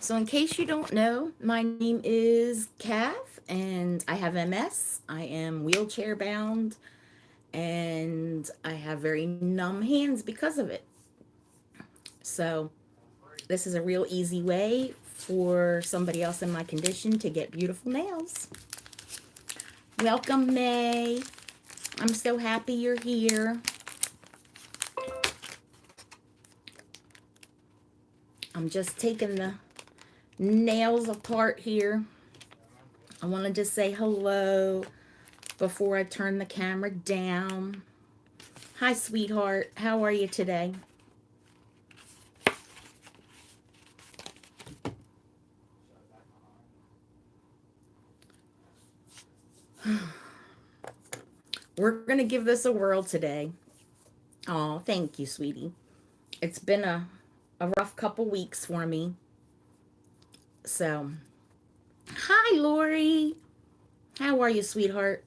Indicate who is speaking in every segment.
Speaker 1: So, in case you don't know, my name is Kath and I have MS. I am wheelchair bound and I have very numb hands because of it. So, this is a real easy way for somebody else in my condition to get beautiful nails. Welcome, May. I'm so happy you're here. I'm just taking the nails apart here. I want to just say hello before I turn the camera down. Hi, sweetheart. How are you today? We're going to give this a whirl today. Oh, thank you, sweetie. It's been a rough couple weeks for me. So, hi, Lori. How are you, sweetheart?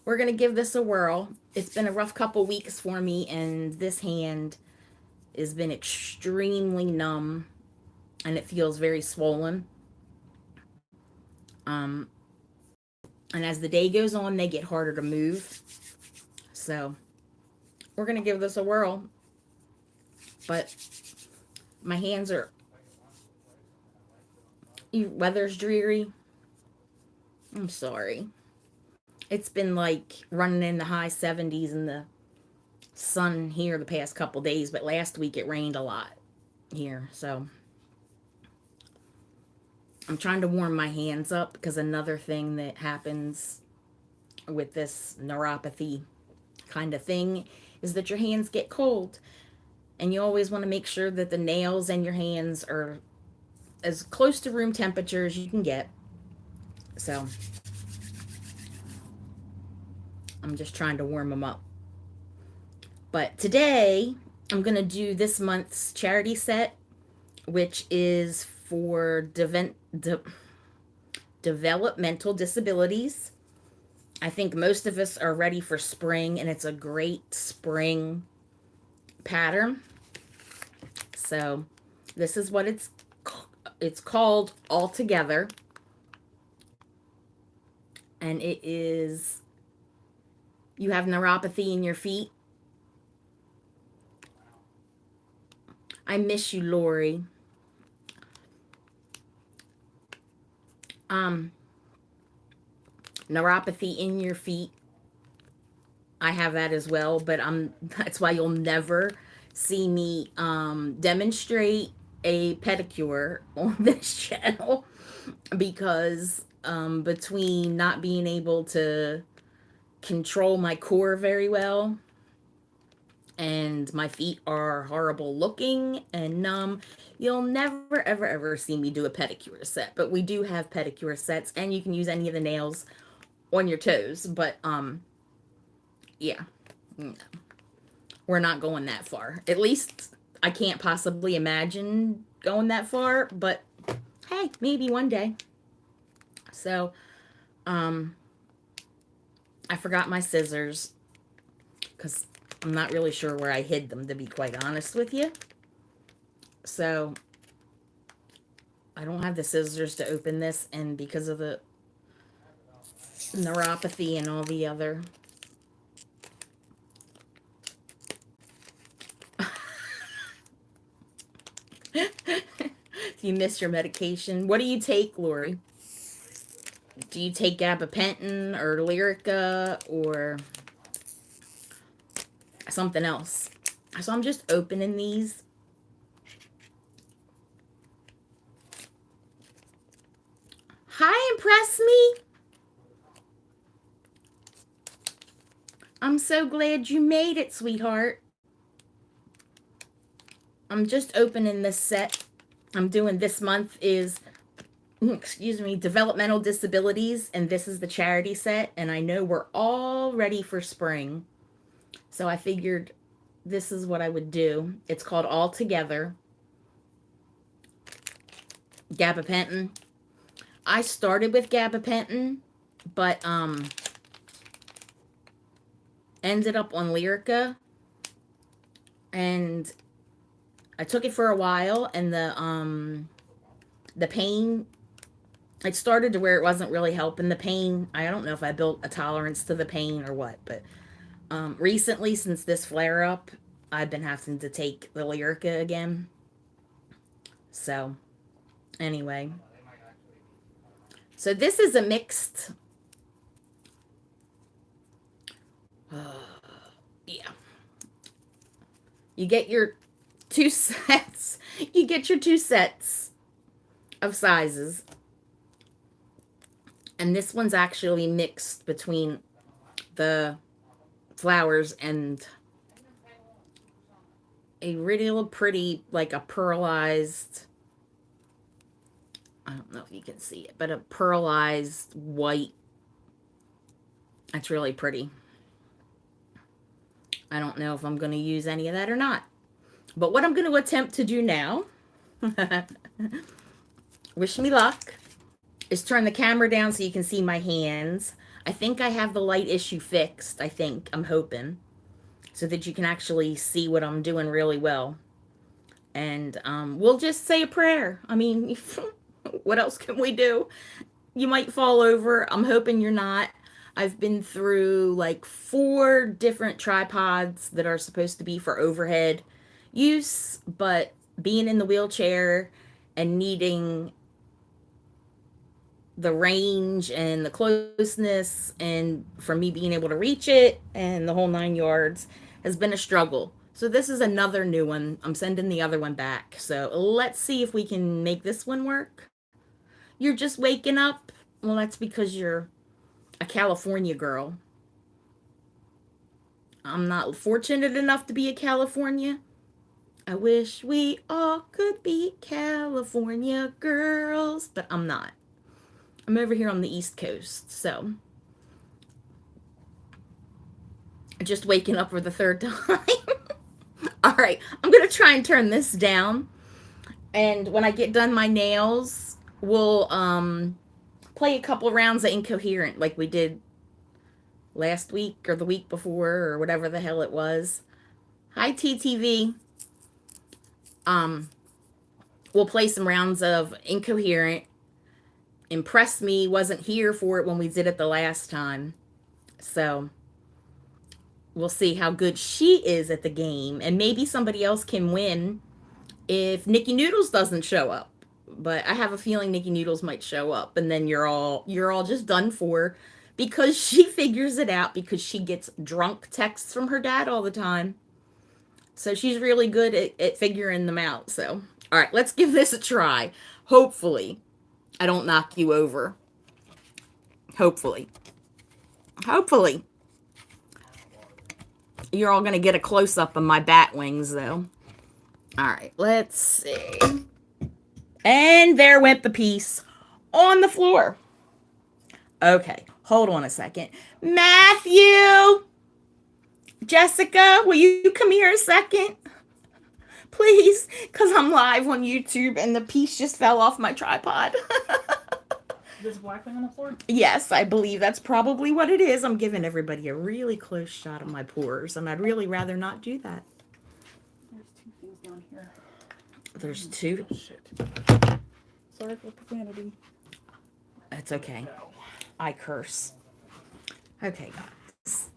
Speaker 1: We're going to give this a whirl. It's been a rough couple weeks for me, and this hand has been extremely numb and it feels very swollen. Um, and as the day goes on, they get harder to move. So, we're going to give this a whirl. But my hands are, weather's dreary. I'm sorry. It's been like running in the high 70s in the sun here the past couple days, but last week it rained a lot here. So I'm trying to warm my hands up because another thing that happens with this neuropathy kind of thing is that your hands get cold. And you always want to make sure that the nails and your hands are as close to room temperature as you can get. So I'm just trying to warm them up. But today I'm going to do this month's charity set, which is for developmental disabilities. I think most of us are ready for spring, and it's a great spring pattern. So this is what it's called all together, and it is, you have neuropathy in your feet. I miss you, Lori. Um, Neuropathy in your feet. I have that as well, but that's why you'll never see me demonstrate a pedicure on this channel because between not being able to control my core very well and my feet are horrible looking and numb, you'll never ever ever see me do a pedicure set. But we do have pedicure sets and you can use any of the nails on your toes, but yeah, no, we're not going that far. At least I can't possibly imagine going that far, but hey, maybe one day. So um I forgot my scissors because I'm not really sure where I hid them, to be quite honest with you. So I don't have the scissors to open this, and because of the neuropathy and all the other you miss your medication. What do you take, Lori? Do you take gabapentin or Lyrica or something else? So I'm just opening these. Hi, Impress Me. I'm so glad you made it, sweetheart. I'm just opening this set. I'm doing this month is, excuse me, developmental disabilities, and this is the charity set. And I know we're all ready for spring. So I figured this is what I would do. It's called All Together. Gabapentin. I started with gabapentin, but ended up on Lyrica, and I took it for a while, and the pain, it started to where it wasn't really helping the pain. I don't know if I built a tolerance to the pain or what, but recently, since this flare up, I've been having to take the Lyrica again. So, anyway. So, this is a mixed. Yeah. You get your two sets. You get your two sets of sizes. And this one's actually mixed between the flowers and a really pretty, like a pearlized, I don't know if you can see it, but a pearlized white. It's really pretty. I don't know if I'm going to use any of that or not. But what I'm going to attempt to do now, wish me luck, is turn the camera down so you can see my hands. I think I have the light issue fixed. I think. I'm hoping. So that you can actually see what I'm doing really well. And we'll just say a prayer. I mean, what else can we do? You might fall over. I'm hoping you're not. I've been through like 4 different tripods that are supposed to be for overhead use, but being in the wheelchair and needing the range and the closeness and for me being able to reach it and the whole 9 yards has been a struggle. So this is another new one. I'm sending the other one back. So let's see if we can make this one work. You're just waking up. Well, that's because you're a California girl. I'm not fortunate enough to be a California. I wish we all could be California girls, but I'm not. I'm over here on the East Coast, so just waking up for the 3rd time. All right, I'm gonna try and turn this down, and when I get done my nails, we'll play a couple rounds of Incoherent like we did last week or the week before or whatever the hell it was. Hi TTV. Um, we'll play some rounds of Incoherent. Impressed me, wasn't here for it when we did it the last time. So we'll see how good she is at the game. And maybe somebody else can win if Nikki Noodles doesn't show up. But I have a feeling Nikki Noodles might show up and then you're all just done for because she figures it out because she gets drunk texts from her dad all the time. So she's really good at figuring them out. So, all right, let's give this a try. Hopefully, I don't knock you over. Hopefully. Hopefully. You're all going to get a close up of my bat wings, though. All right, let's see. And there went the piece on the floor. Okay, hold on a second. Matthew! Jessica, will you come here a second? Please, because I'm live on YouTube and the piece just fell off my tripod.
Speaker 2: There's a black thing on the floor?
Speaker 1: Yes, I believe that's probably what it is. I'm giving everybody a really close shot of my pores, and I'd really rather not do that.
Speaker 2: There's 2 things down here.
Speaker 1: There's 2?
Speaker 2: Shit. Sorry for profanity.
Speaker 1: It's okay.
Speaker 2: No.
Speaker 1: I curse. Okay, guys.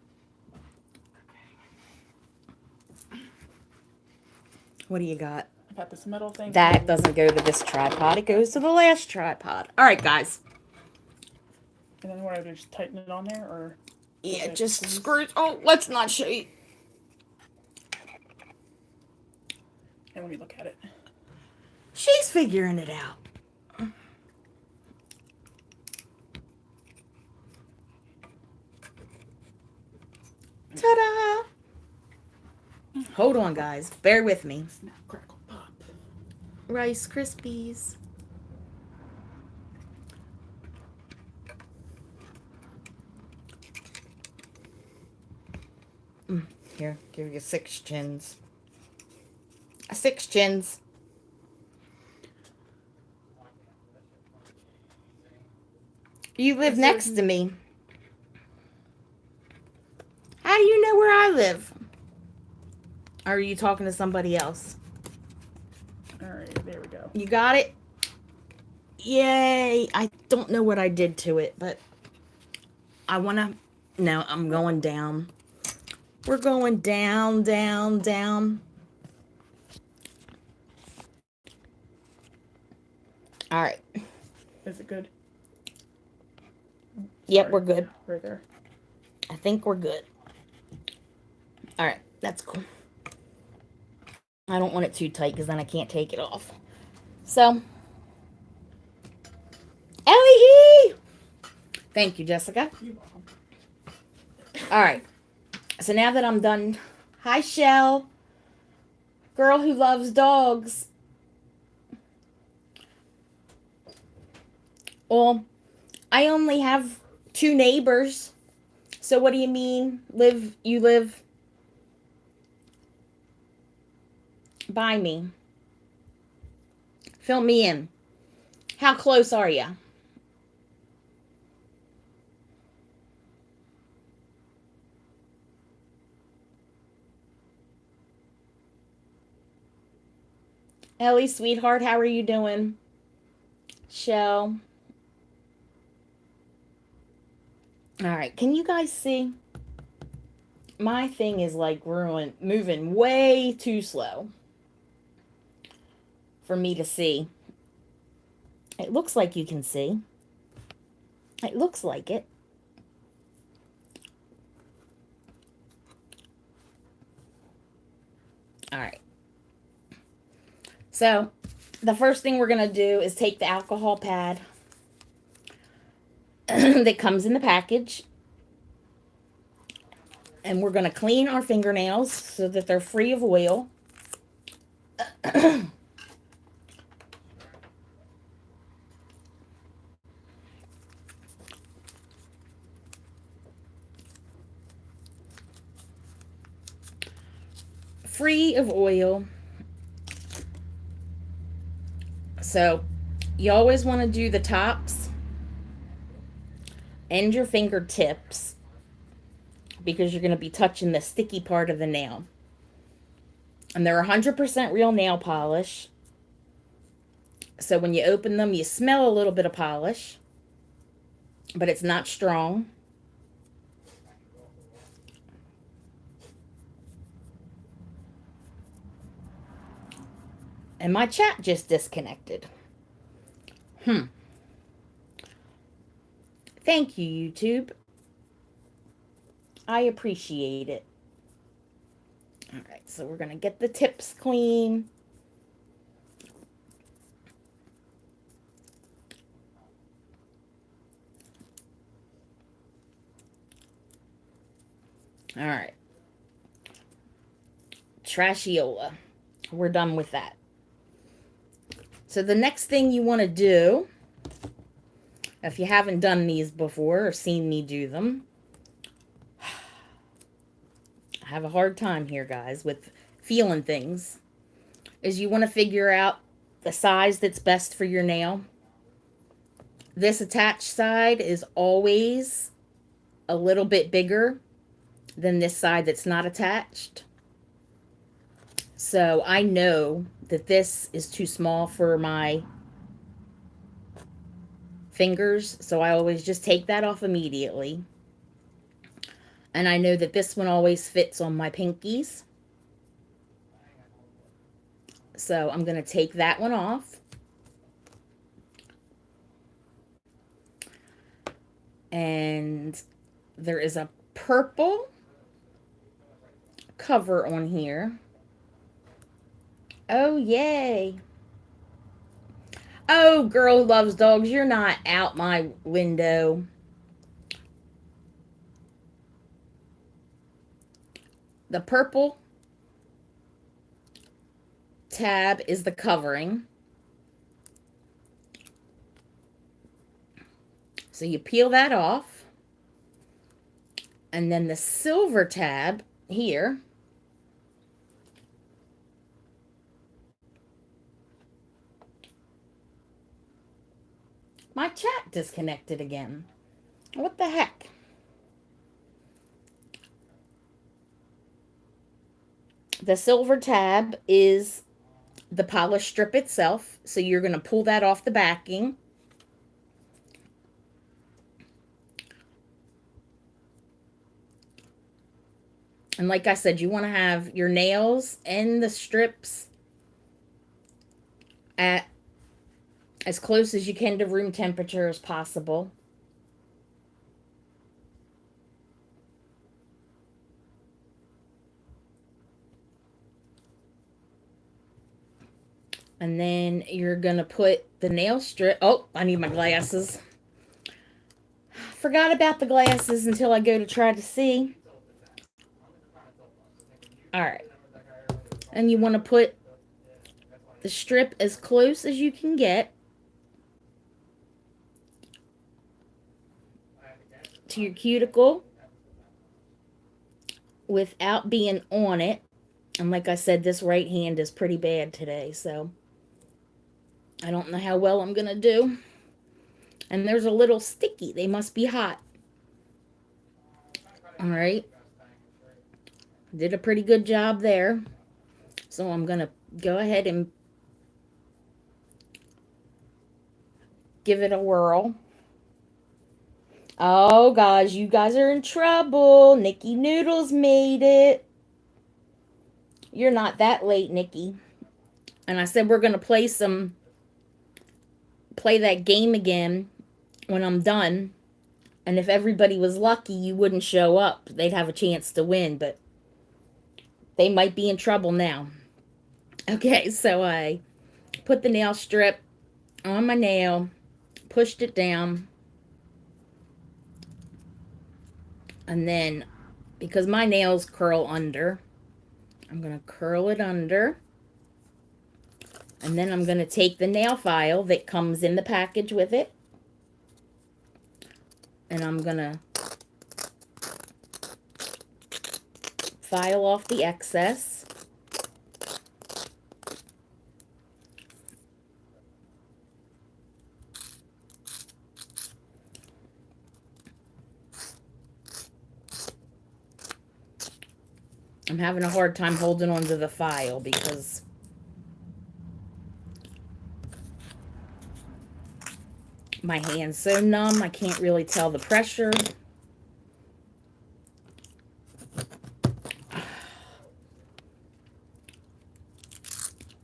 Speaker 1: What do you got?
Speaker 2: I got this metal thing.
Speaker 1: That doesn't go to this tripod. It goes to the last tripod. All right, guys.
Speaker 2: And then what, I just tighten it on there, or?
Speaker 1: Yeah, just screws. Oh, let's not show you.
Speaker 2: And let me look at it.
Speaker 1: She's figuring it out. Ta-da! Hold on, guys. Bear with me.
Speaker 2: Snap, crackle, pop.
Speaker 1: Rice Krispies. Here, give you 6 chins. 6 chins. You live next to me. How do you know where I live? Or are you talking to somebody else?
Speaker 2: Alright, there we go.
Speaker 1: You got it? Yay! I don't know what I did to it, but I want to. No, I'm going down. We're going down, down, down. All right.
Speaker 2: Is it good?
Speaker 1: Yep,
Speaker 2: Sorry.
Speaker 1: we're good.
Speaker 2: Right there.
Speaker 1: I think we're good. All right, that's cool. I don't want it too tight because then I can't take it off. So, Ellie! Thank you, Jessica.
Speaker 2: You're welcome.
Speaker 1: All right. So now that I'm done, hi, Shell, girl who loves dogs. Well, I only have two neighbors. So what do you mean? You live by me. Fill me in. How close are you? Ellie, sweetheart, how are you doing? Shell. All right. Can you guys see? My thing is like moving way too slow for me to see. It looks like you can see. It looks like it. All right. So, the first thing we're going to do is take the alcohol pad that comes in the package, and we're going to clean our fingernails so that they're free of oil. Free of oil. So, you always want to do the tops and your fingertips because you're going to be touching the sticky part of the nail. And they're 100% real nail polish. So when you open them, you smell a little bit of polish, but it's not strong. And my chat just disconnected. Thank you, YouTube. I appreciate it. All right, so we're going to get the tips clean. All right. Trashiola. We're done with that. So the next thing you want to do, if you haven't done these before or seen me do them, I have a hard time here, guys, with feeling things, is you want to figure out the size that's best for your nail. This attached side is always a little bit bigger than this side that's not attached. So I know that this is too small for my fingers, so I always just take that off immediately. And I know that this one always fits on my pinkies. So I'm going to take that one off. And there is a purple cover on here. Oh, yay. Oh, girl who loves dogs, you're not out my window. The purple tab is the covering. So you peel that off. And then the silver tab here my chat disconnected again. What the heck? The silver tab is the polish strip itself. So you're going to pull that off the backing. And like I said, you want to have your nails and the strips at as close as you can to room temperature as possible. And then you're going to put the nail strip. Oh, I need my glasses. Forgot about the glasses until I go to try to see. All right. And you want to put the strip as close as you can get to your cuticle without being on it. And like I said, this right hand is pretty bad today, so I don't know how well I'm going to do. And there's a little sticky. They must be hot. All right. Did a pretty good job there. So I'm going to go ahead and give it a whirl. Oh, gosh, you guys are in trouble. Nikki Noodles made it. You're not that late, Nikki. And I said we're going to play that game again when I'm done. And if everybody was lucky, you wouldn't show up. They'd have a chance to win, but they might be in trouble now. Okay, so I put the nail strip on my nail, pushed it down, and then because my nails curl under, I'm going to curl it under. And then I'm going to take the nail file that comes in the package with it, and I'm going to file off the excess. I'm having a hard time holding onto the file because my hand's so numb I can't really tell the pressure.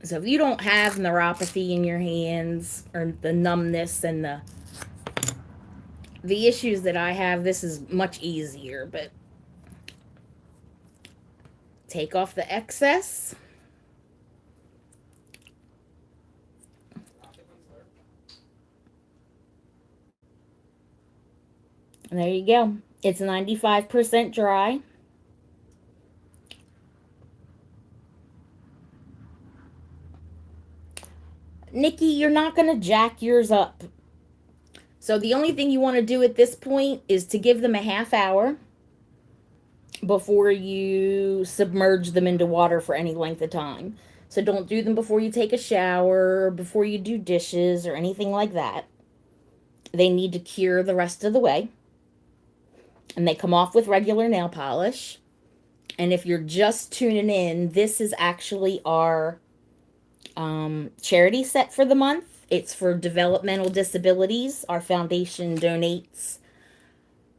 Speaker 1: So if you don't have neuropathy in your hands or the numbness and the issues that I have, this is much easier. But take off the excess. And there you go. It's 95% dry. Nikki, you're not going to jack yours up. So the only thing you want to do at this point is to give them a half hour before you submerge them into water for any length of time. So don't do them before you take a shower, before you do dishes, or anything like that. They need to cure the rest of the way. And they come off with regular nail polish. And if you're just tuning in, this is actually our charity set for the month. It's for developmental disabilities. Our foundation donates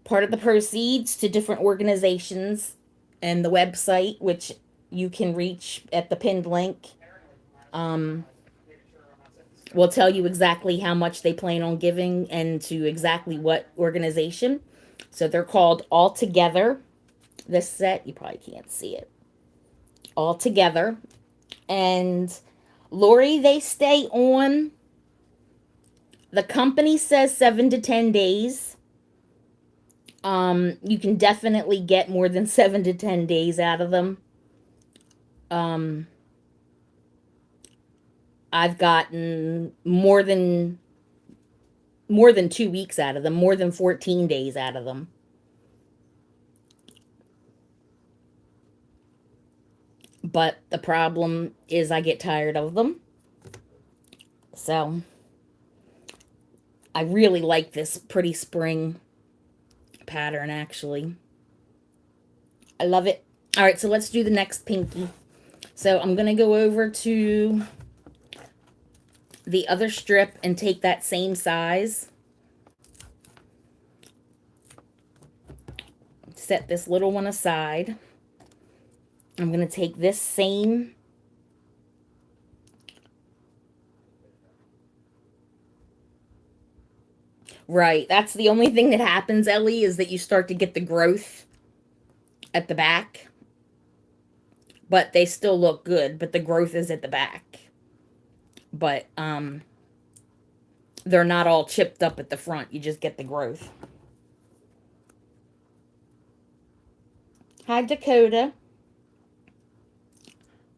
Speaker 1: part of the proceeds to different organizations, and the website, which you can reach at the pinned link, um, will tell you exactly how much they plan on giving and to exactly what organization. So they're called All Together. This set, you probably can't see it. All Together. And Lori, they stay on. The company says 7 to 10 days. You can definitely get more than 7 to 10 days out of them. Um, I've gotten more than 2 weeks out of them, more than 14 days out of them. But the problem is I get tired of them. So I really like this pretty spring pattern, actually. I love it. All right, so let's do the next pinky. So I'm going to go over to the other strip and take that same size. Set this little one aside. I'm going to take this same, right, that's the only thing that happens, Ellie, is that you start to get the growth at the back, but they still look good, but the growth is at the back. But they're not all chipped up at the front. You just get the growth. Hi, Dakota.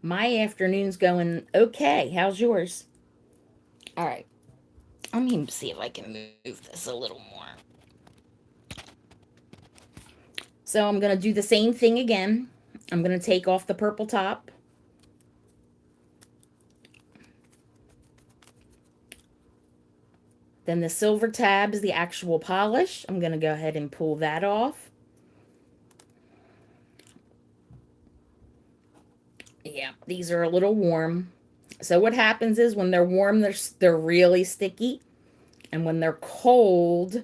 Speaker 1: My afternoon's going okay. How's yours? All right. Let me see if I can move this a little more. So I'm going to do the same thing again. I'm going to take off the purple top. Then the silver tab is the actual polish. I'm going to go ahead and pull that off. Yeah, these are a little warm. So what happens is when they're warm, they're really sticky. And when they're cold,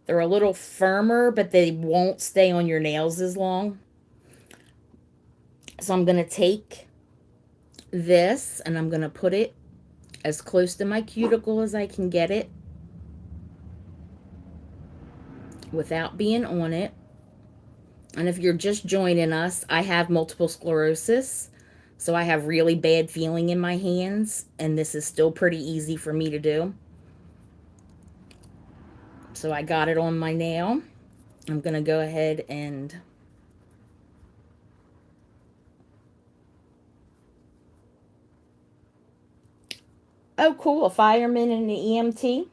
Speaker 1: they're a little firmer, but they won't stay on your nails as long. So I'm going to take this and I'm going to put it as close to my cuticle as I can get it without being on it. And if you're just joining us, I have multiple sclerosis. So I have really bad feeling in my hands, and this is still pretty easy for me to do. So I got it on my nail. I'm going to go ahead and oh, cool, a fireman and an EMT.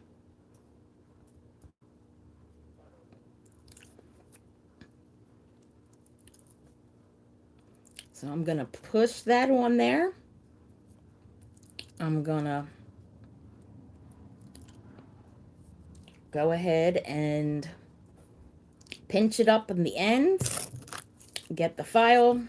Speaker 1: So I'm going to push that on there. I'm going to go ahead and pinch it up in the end. Get the file.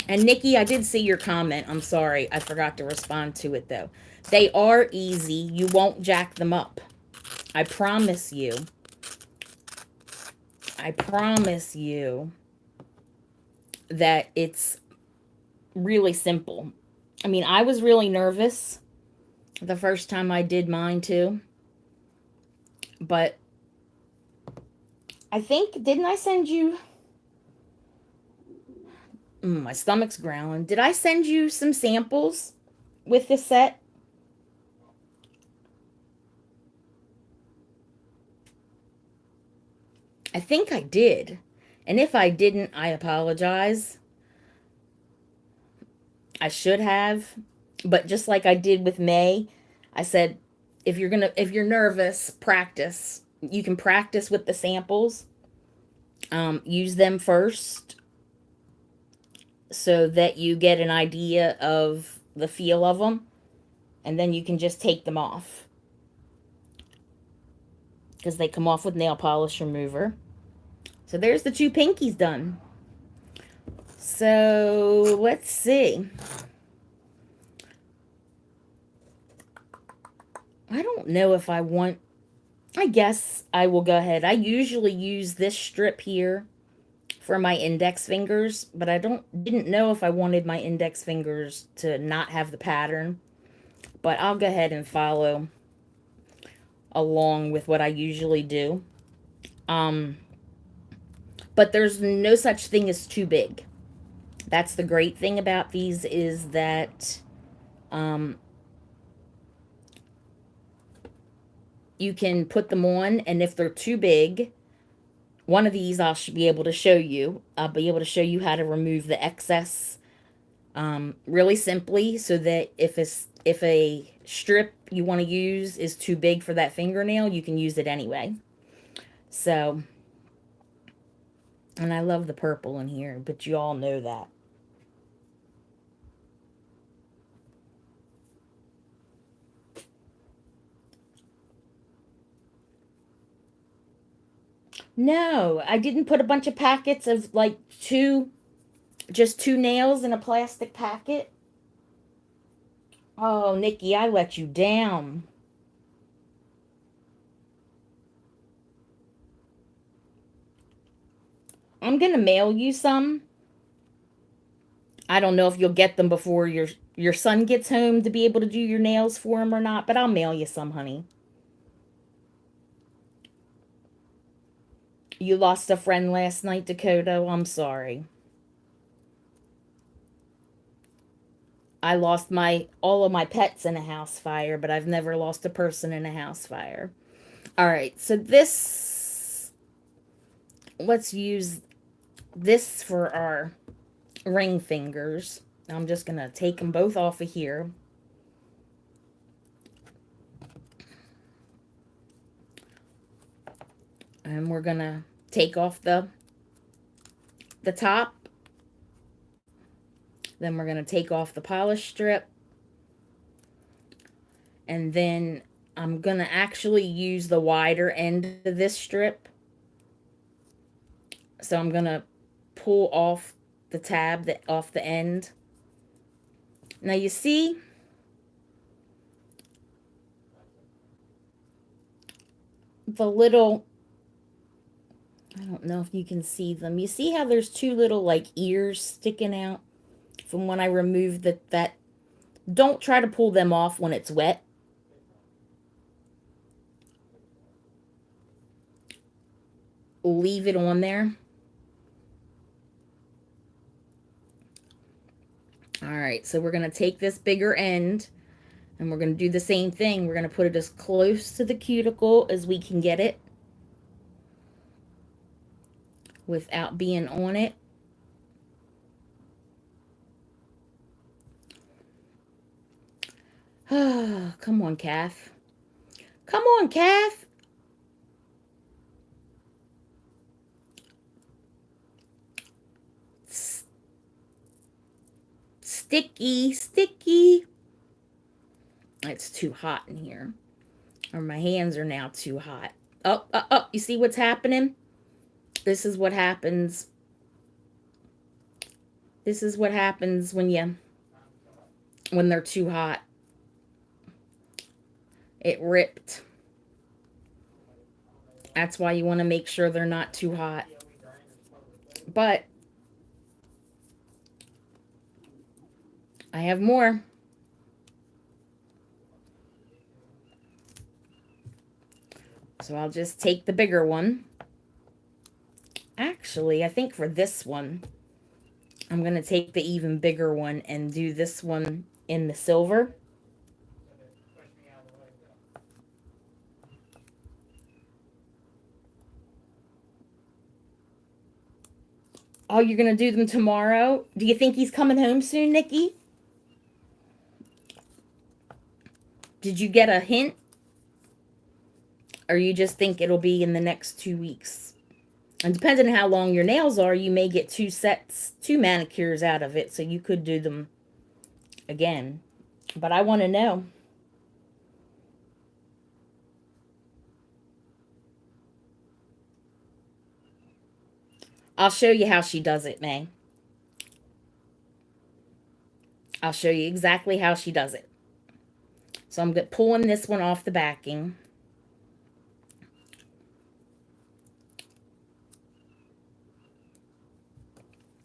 Speaker 1: And Nikki, I did see your comment. I'm sorry. I forgot to respond to it though. They are easy. You won't jack them up. I promise you. I promise you that it's really simple. I mean, I was really nervous the first time I did mine too. But I think, didn't I send you? My stomach's growling. Did I send you some samples with this set? I think I did. And if I didn't, I apologize. I should have. But just like I did with May, I said if you're nervous, practice. You can practice with the samples. Use them first so that you get an idea of the feel of them, and then you can just take them off because they come off with nail polish remover. So there's the two pinkies done. So let's see. I don't know if I want. I guess I will go ahead. I usually use this strip here for my index fingers, but I didn't know if I wanted my index fingers to not have the pattern. But I'll go ahead and follow along with what I usually do. Um, but there's no such thing as too big. That's the great thing about these is that um, you can put them on, and if they're too big, one of these I'll be able to show you. I'll be able to show you how to remove the excess really simply, so that if a strip you want to use is too big for that fingernail, you can use it anyway. So, and I love the purple in here, but you all know that. No, I didn't put a bunch of packets of like just two nails in a plastic packet. Oh, Nikki, I let you down. I'm gonna mail you some. I don't know if you'll get them before your son gets home to be able to do your nails for him or not, but I'll mail you some, honey. You lost a friend last night, Dakota. I'm sorry. I lost my all of my pets in a house fire, but I've never lost a person in a house fire. All right, so this, let's use this for our ring fingers. I'm just gonna take them both off of here. And we're gonna take off the top. Then we're gonna take off the polish strip. And then I'm gonna actually use the wider end of this strip. So I'm gonna pull off the tab that off the end. Now you see the little, I don't know if you can see them. You see how there's two little like ears sticking out from when I removed that. Don't try to pull them off when it's wet. Leave it on there. All right, so we're going to take this bigger end and we're going to do the same thing. We're going to put it as close to the cuticle as we can get it without being on it. Come on, Kath. Come on, Kath. Sticky, sticky. It's too hot in here. Or my hands are now too hot. Oh, oh, oh. You see what's happening? This is what happens. This is what happens when they're too hot. It ripped. That's why you want to make sure they're not too hot. But I have more. So I'll just take the bigger one. Actually, I think for this one, I'm going to take the even bigger one and do this one in the silver. Oh, you're going to do them tomorrow? Do you think he's coming home soon, Nikki? Did you get a hint? Or you just think it'll be in the next 2 weeks? And depending on how long your nails are, you may get two manicures out of it. So you could do them again. But I want to know. I'll show you how she does it, May. I'll show you exactly how she does it. So I'm pulling this one off the backing.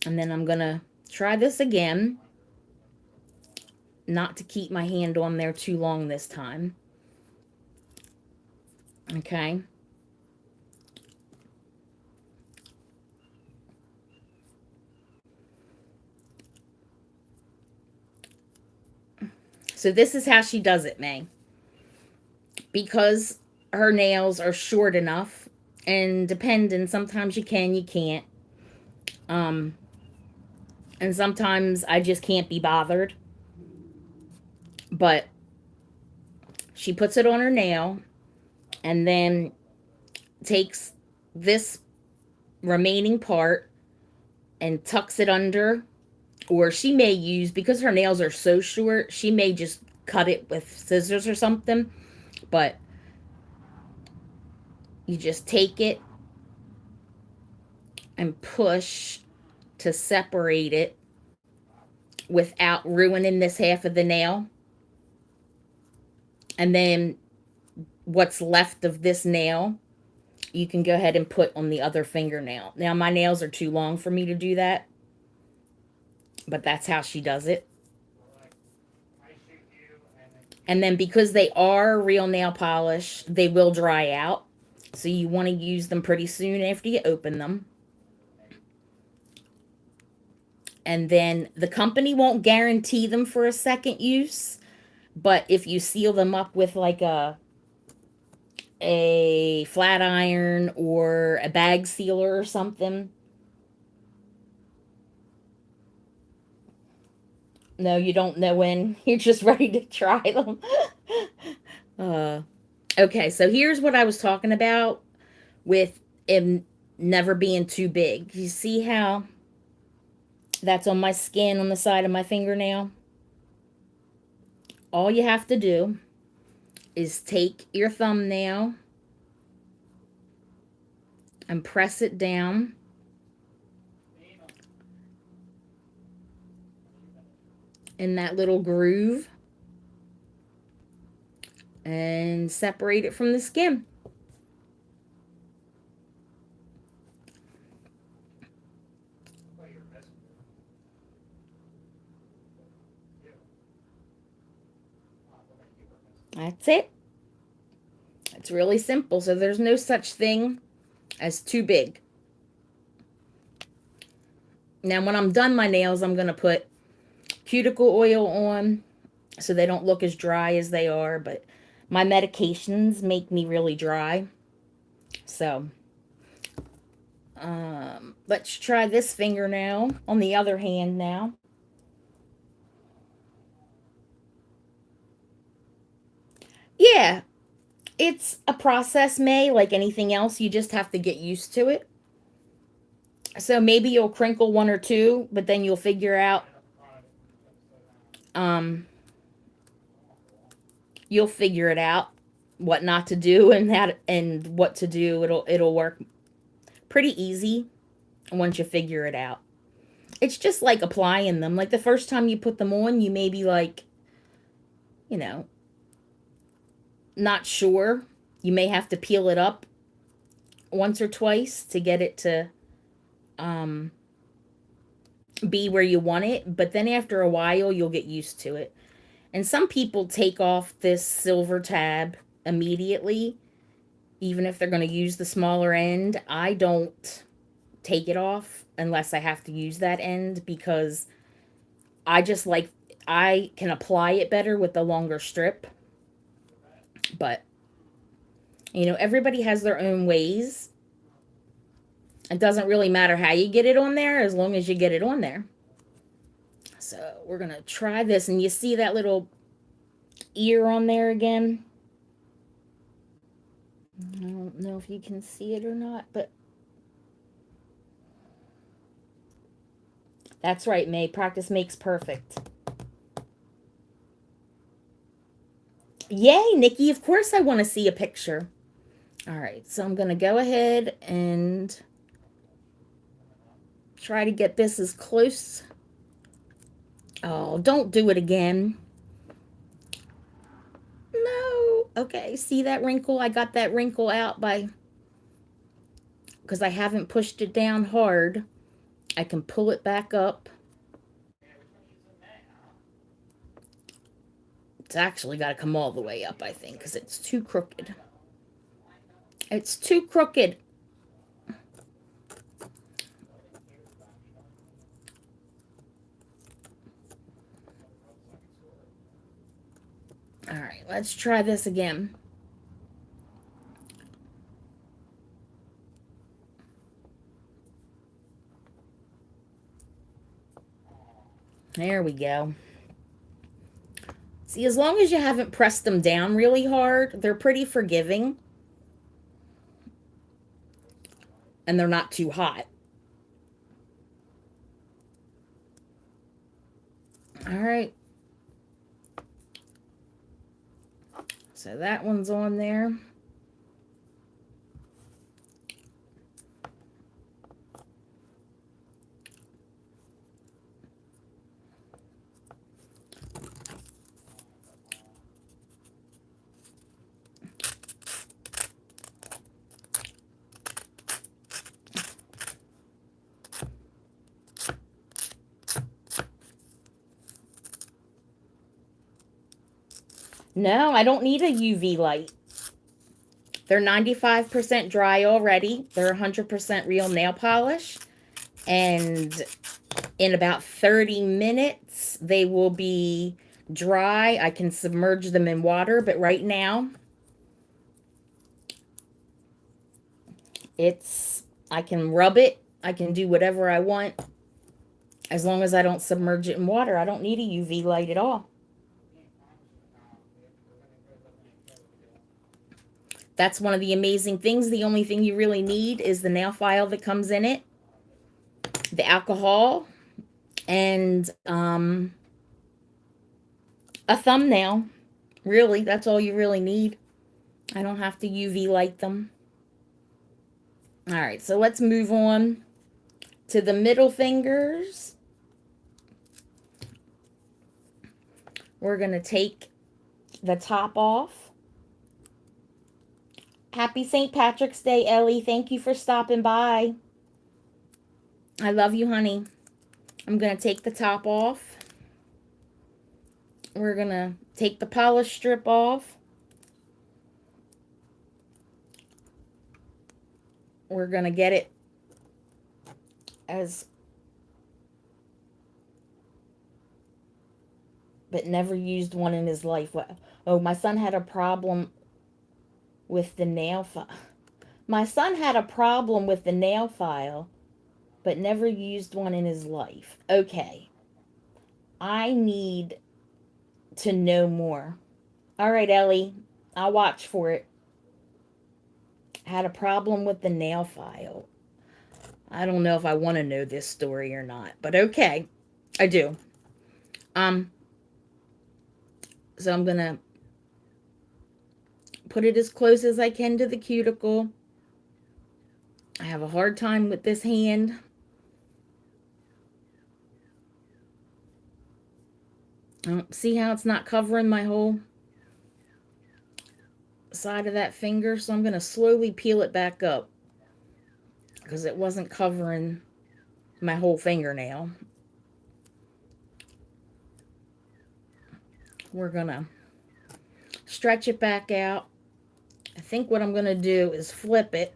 Speaker 1: And then I'm going to try this again. Not to keep my hand on there too long this time. Okay. So this is how she does it, May. Because her nails are short enough and depending, sometimes you can, you can't. Um, and sometimes I just can't be bothered. But she puts it on her nail and then takes this remaining part and tucks it under. Or she may use, because her nails are so short, she may just cut it with scissors or something. But you just take it and push to separate it without ruining this half of the nail. And then what's left of this nail, you can go ahead and put on the other fingernail. Now, my nails are too long for me to do that, but that's how she does it. And then because they are real nail polish, they will dry out. So you want to use them pretty soon after you open them. And then the company won't guarantee them for a second use, but if you seal them up with like a flat iron or a bag sealer or something. No, you don't know when. You're just ready to try them. uh, okay, so here's what I was talking about with it never being too big. You see how that's on my skin on the side of my fingernail? All you have to do is take your thumbnail and press it down in that little groove and separate it from the skin. That's it. It's really simple. So there's no such thing as too big. Now, when I'm done my nails, I'm going to put cuticle oil on so they don't look as dry as they are. But my medications make me really dry. So let's try this fingernail on the other hand now. Yeah, it's a process, May, like anything else. You just have to get used to it. So maybe you'll crinkle one or two, but then you'll figure out um you'll figure it out what not to do and that and what to do. It'll work pretty easy once you figure it out. It's just like applying them. Like the first time you put them on, you may be like, you know, not sure. You may have to peel it up once or twice to get it to um be where you want it, but then after a while you'll get used to it. And some people take off this silver tab immediately, even if they're going to use the smaller end. I don't take it off unless I have to use that end because I just like I can apply it better with the longer strip. But everybody has their own ways. It doesn't really matter how you get it on there as long as you get it on there. So we're going to try this. And you see that little ear on there again? I don't know if you can see it or not, but that's right, May. Practice makes perfect. Yay, Nikki. Of course I want to see a picture. All right, so I'm going to go ahead and try to get this as close. Oh, don't do it again. No. Okay, see that wrinkle? I got that wrinkle out because I haven't pushed it down hard. I can pull it back up. It's actually got to come all the way up, I think, because it's too crooked. It's too crooked. All right, let's try this again. There we go. See, as long as you haven't pressed them down really hard, they're pretty forgiving. And they're not too hot. All right. So that one's on there. No, I don't need a UV light. They're 95% dry already. They're 100% real nail polish. And in about 30 minutes, they will be dry. I can submerge them in water, but right now, it's, I can rub it. I can do whatever I want as long as I don't submerge it in water. I don't need a UV light at all. That's one of the amazing things. The only thing you really need is the nail file that comes in it, the alcohol, and a thumbnail. Really, that's all you really need. I don't have to UV light them. All right, so let's move on to the middle fingers. We're going to take the top off. Happy St. Patrick's Day, Ellie. Thank you for stopping by. I love you, honey. I'm going to take the top off. We're going to take the polish strip off. We're going to get it as, but never used one in his life. Oh, my son had a problem with the nail file. My son had a problem with the nail file, but never used one in his life. Okay. I need to know more. All right, Ellie. I'll watch for it. Had a problem with the nail file. I don't know if I want to know this story or not, but okay. I do. Um so I'm going to put it as close as I can to the cuticle. I have a hard time with this hand. See how it's not covering my whole side of that finger? So I'm going to slowly peel it back up because it wasn't covering my whole fingernail. We're going to stretch it back out. I think what I'm going to do is flip it.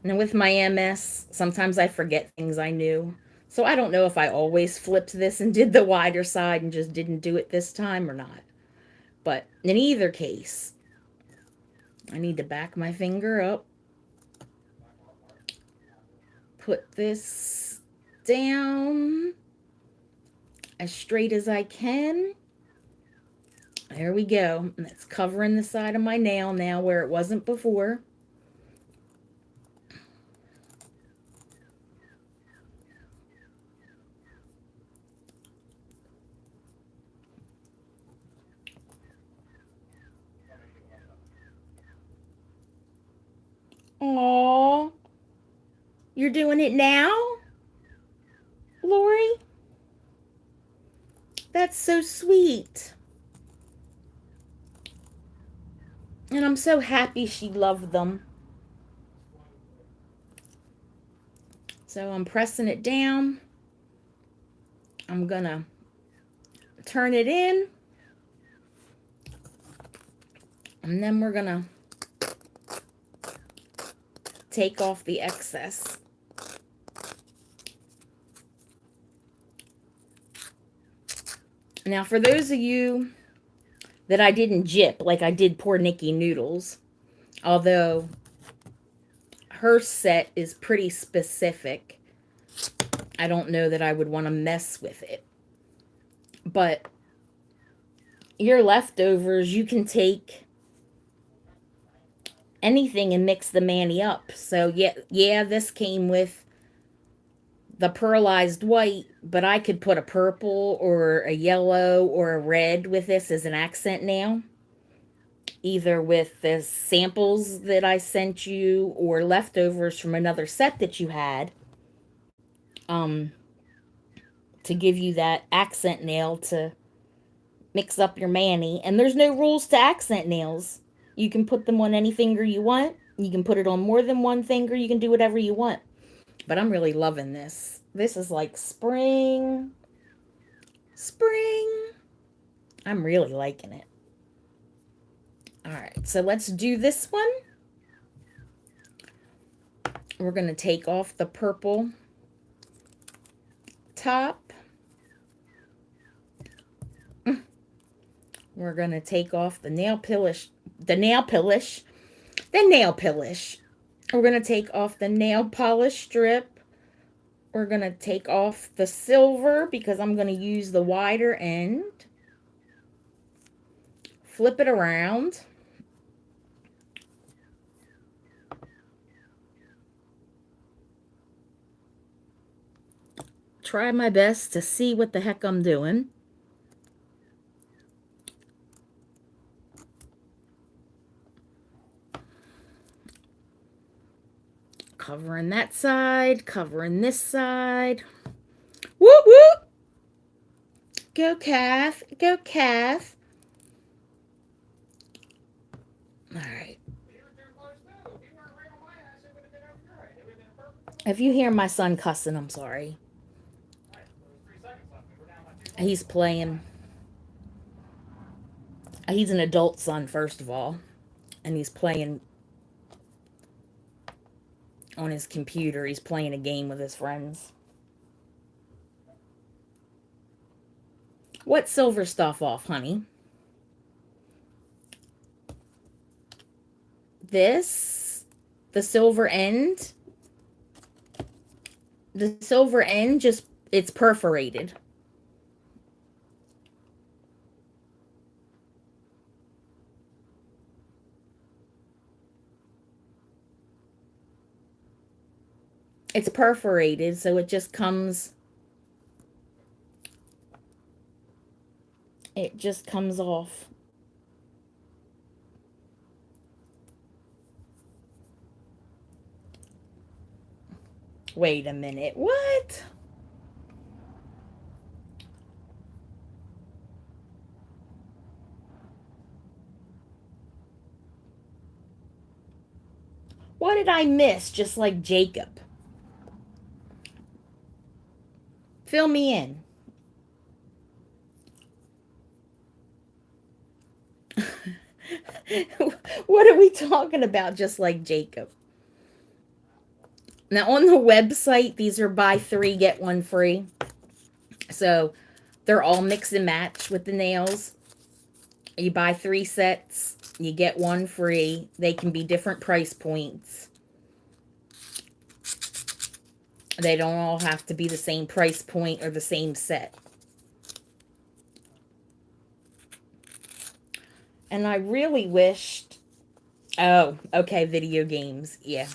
Speaker 1: And with my MS, sometimes I forget things I knew. So I don't know if I always flipped this and did the wider side and just didn't do it this time or not. But in either case, I need to back my finger up. Put this down as straight as I can. There we go. And it's covering the side of my nail now where it wasn't before. Aww. You're doing it now, Lori? That's so sweet. And I'm so happy she loved them. So I'm pressing it down. I'm going to turn it in. And then we're going to take off the excess. Now, for those of you that I didn't jip like I did poor Nikki Noodles, although her set is pretty specific, I don't know that I would want to mess with it. But your leftovers, you can take anything and mix the mani up. So yeah, this came with the pearlized white, but I could put a purple or a yellow or a red with this as an accent nail. Either with the samples that I sent you or leftovers from another set that you had. Um, to give you that accent nail to mix up your mani. And there's no rules to accent nails. You can put them on any finger you want. You can put it on more than one finger. You can do whatever you want. But I'm really loving this. This is like spring Spring. I'm really liking it. All right, so let's do this one. We're going to take off the purple top. We're going to take off the nail polish, the nail polish, the nail polish. We're going to take off the nail polish strip. We're going to take off the silver because I'm going to use the wider end. Flip it around. Try my best to see what the heck I'm doing. Covering that side, covering this side. Whoop whoop! Go calf, go calf. All right. If you hear my son cussing, I'm sorry. He's playing. He's an adult son, first of all, and he's playing on his computer. He's playing a game with his friends. What silver stuff off, honey? This, the silver end. The silver end just, it's perforated. It's perforated, so it just comes, it just comes off. Wait a minute, what? What did I miss? Just like Jacob. Fill me in. What are we talking about? Just like Jacob. Now, on the website, these are buy three, get one free. So they're all mix and match with the nails. You buy 3 sets, you get one free. They can be different price points. They don't all have to be the same price point or the same set. And I really wished. Oh, okay, video games. Yeah.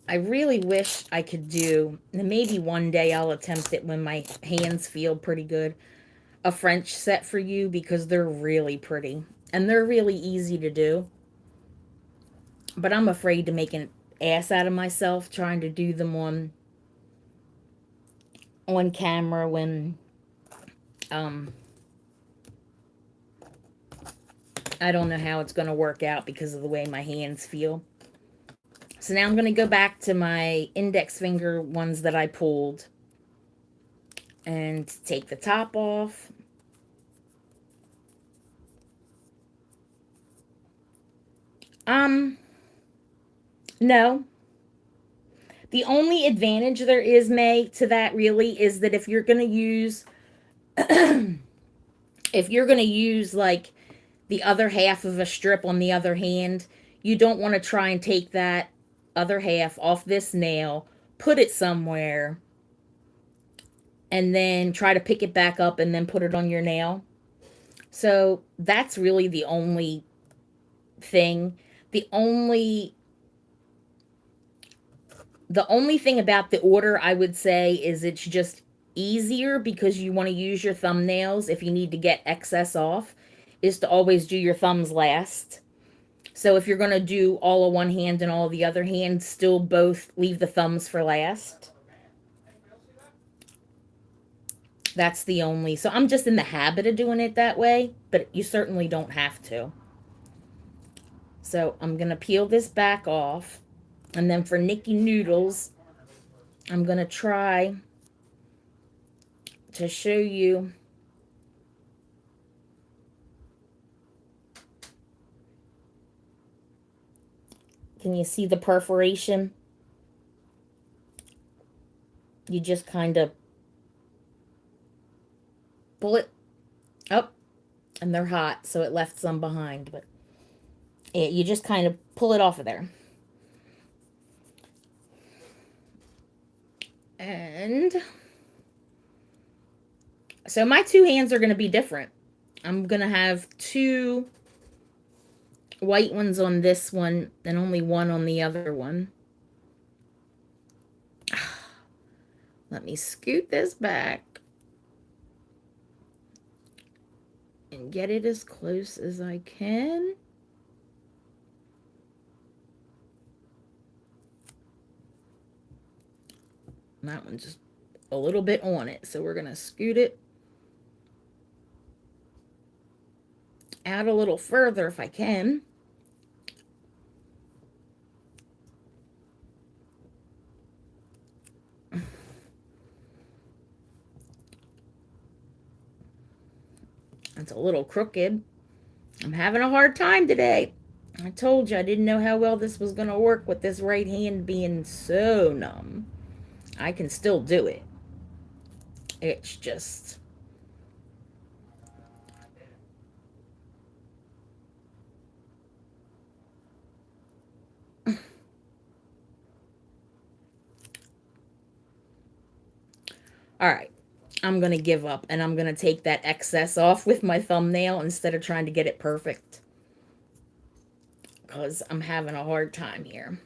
Speaker 1: I really wish I could do, maybe one day I'll attempt it when my hands feel pretty good, a French set for you because they're really pretty. And they're really easy to do. But I'm afraid to make an ass out of myself trying to do them on camera when um I don't know how it's going to work out because of the way my hands feel. So now I'm going to go back to my index finger ones that I pulled and take the top off. No. The only advantage there is, May, to that really is that if you're going to use if you're going to use like the other half of a strip on the other hand, you don't want to try and take that other half off this nail, put it somewhere, and then try to pick it back up and then put it on your nail. So that's really the only thing. The only thing about the order I would say is it's just easier because you want to use your thumbnails if you need to get excess off, is to always do your thumbs last. So if you're going to do all of one hand and all the other hand, still both leave the thumbs for last. That's the only. So I'm just in the habit of doing it that way, but you certainly don't have to. So I'm going to peel this back off. And then for Nikki Noodles, I'm going to try to show you. Can you see the perforation? You just kind of pull it up, and they're hot, so it left some behind, but you just kind of pull it off of there. And so my two hands are going to be different. I'm going to have two white ones on this one and only one on the other one. Let me scoot this back and get it as close as I can. And that one's just a little bit on it, so we're going to scoot it out a little further if I can. It's a little crooked. I'm having a hard time today. I told you I didn't know how well this was going to work with this right hand being so numb. I can still do it. It's just... All right. I'm going to give up, and I'm going to take that excess off with my thumbnail instead of trying to get it perfect, because I'm having a hard time here.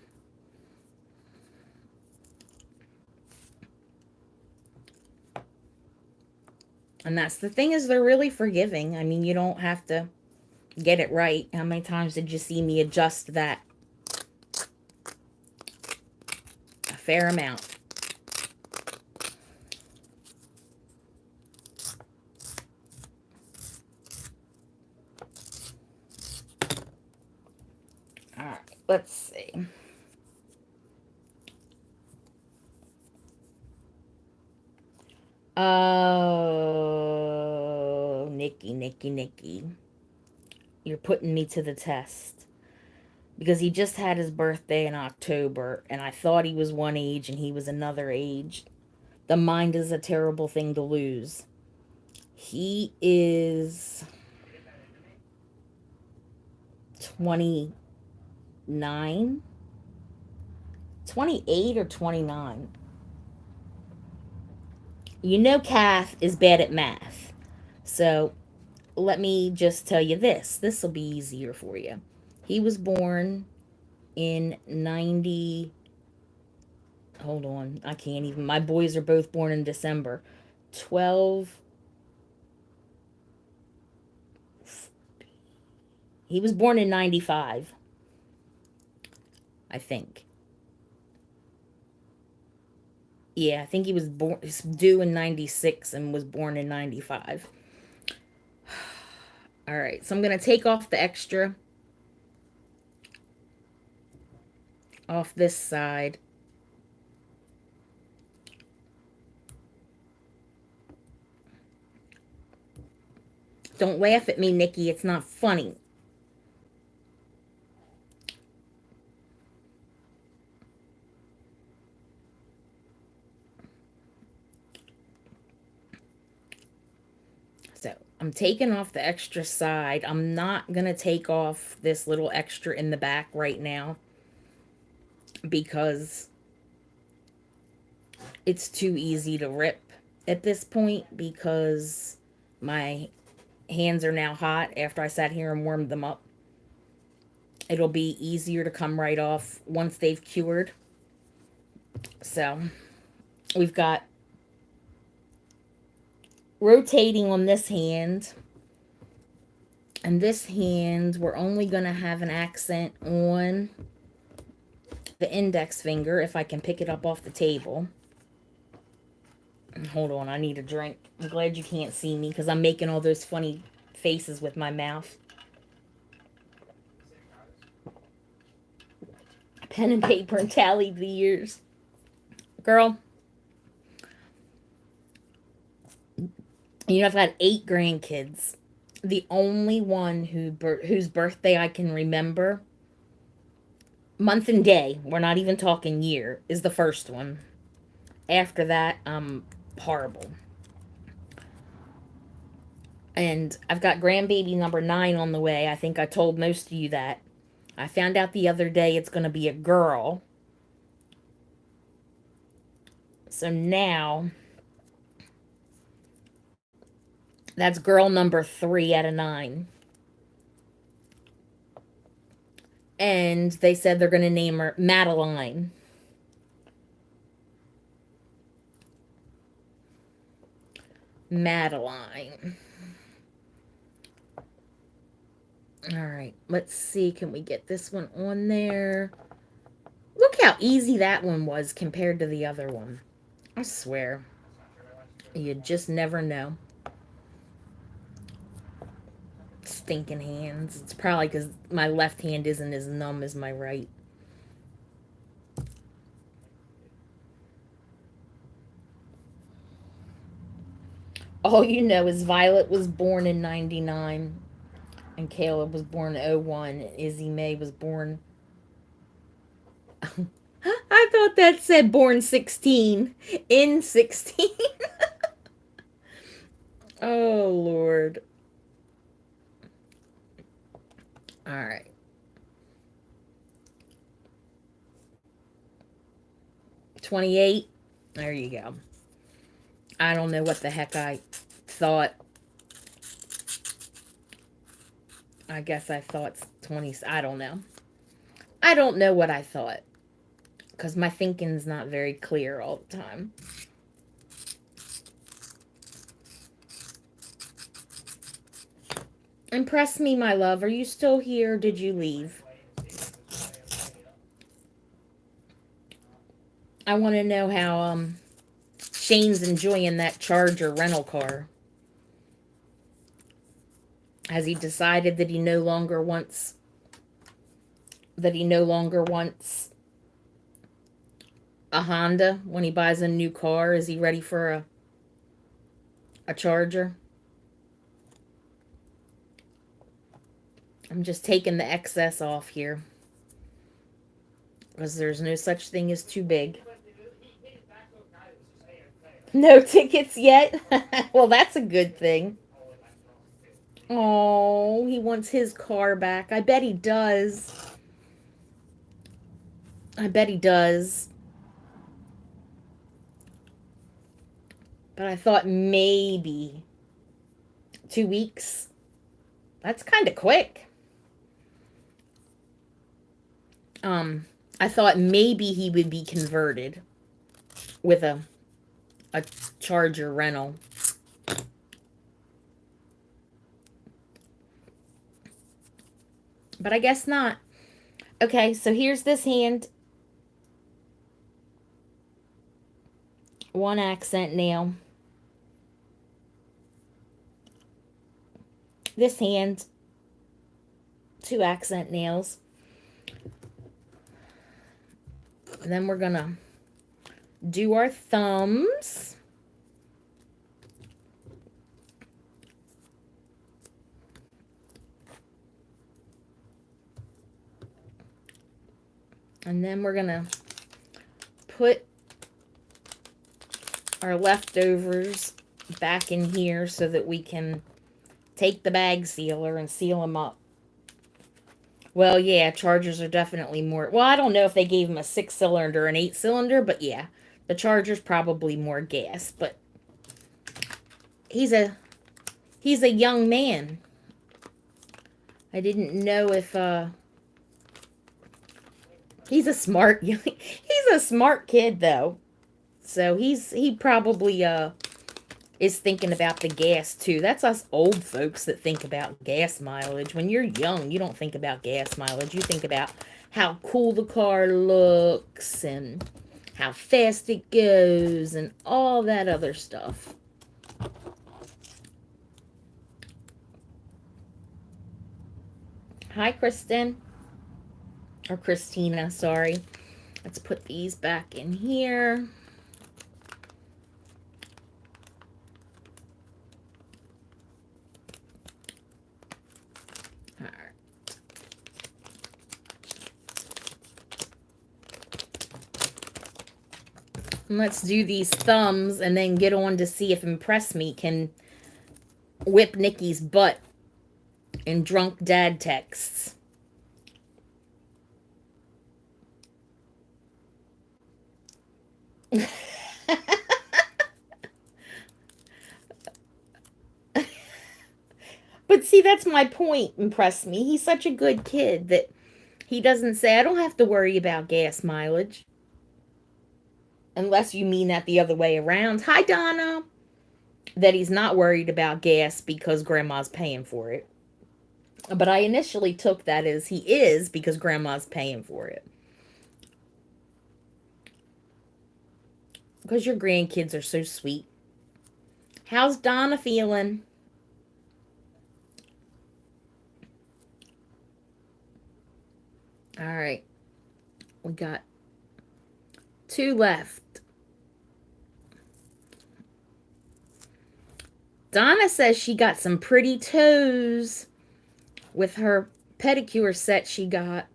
Speaker 1: And that's the thing, is they're really forgiving. I mean, you don't have to get it right. How many times did you see me adjust that? A fair amount. All right, let's see. Oh, Nikki. You're putting me to the test. Because he just had his birthday in October, and I thought he was one age and he was another age. The mind is a terrible thing to lose. He is 29, 28 or 29. You know, Kath is bad at math. So let me just tell you this. This will be easier for you. He was born in 90. Hold on. I can't even. My boys are both born in December. 12. He was born in 95, I think. Yeah, I think he was born due in 96 and was born in 95. All right, so I'm going to take off the extra off this side. Don't laugh at me, Nikki. It's not funny. So I'm taking off the extra side. I'm not going to take off this little extra in the back right now, because it's too easy to rip at this point, because my hands are now hot after I sat here and warmed them up. It'll be easier to come right off once they've cured. So we've got rotating on this hand, and this hand we're only going to have an accent on the index finger, if I can pick it up off the table. Hold on, I need a drink. I'm glad you can't see me because I'm making all those funny faces with my mouth. Pen and paper and tally the years. Girl, I've got 8 grandkids. The only one whose birthday I can remember, month and day, we're not even talking year, is the first one. After that, horrible. And I've got grandbaby number 9 on the way. I think I told most of you that. I found out the other day it's going to be a girl. So now that's girl number 3 out of 9. And they said they're going to name her Madeline. Madeline. All right, let's see. Can we get this one on there? Look how easy that one was compared to the other one. I swear. You just never know. Stinking hands. It's probably because my left hand isn't as numb as my right. All you know is Violet was born in 99 and Caleb was born in 01. Izzy May was born. I thought that said born 16. In 16. Oh, Lord. All right. $28. There you go. I don't know what the heck I thought. I guess I thought 20. I don't know. I don't know what I thought. Because my thinking's not very clear all the time. Impress me, my love. Are you still here? Or did you leave? I want to know how Shane's enjoying that Charger rental car. Has he decided that he no longer wants a Honda when he buys a new car? Is he ready for a Charger? I'm just taking the excess off here because there's no such thing as too big. No tickets yet? Well, that's a good thing. Oh, he wants his car back. I bet he does. I bet he does. But I thought maybe 2 weeks. That's kind of quick. I thought maybe he would be converted with a Charger rental. But I guess not. Okay, so here's this hand. One accent nail. This hand, 2 accent nails. And then we're going to do our thumbs. And then we're going to put our leftovers back in here so that we can take the bag sealer and seal them up. Well, yeah, Chargers are definitely more. Well, I don't know if they gave him a 6-cylinder or an 8-cylinder, but yeah, the Charger's probably more gas. But he's a young man. I didn't know if he's a smart kid though. So he probably is thinking about the gas too. That's us old folks that think about gas mileage. When you're young, you don't think about gas mileage. You think about how cool the car looks and how fast it goes and all that other stuff. Hi, Kristen. Or Christina, sorry. Let's put these back in here. Let's do these thumbs and then get on to see if Impress Me can whip Nikki's butt in drunk dad texts. But see, that's my point, Impress Me. He's such a good kid that he doesn't say, I don't have to worry about gas mileage. Unless you mean that the other way around. Hi, Donna. That he's not worried about gas because grandma's paying for it. But I initially took that as he is because grandma's paying for it. Because your grandkids are so sweet. How's Donna feeling? All right. We got two left. Donna says she got some pretty toes with her pedicure set she got.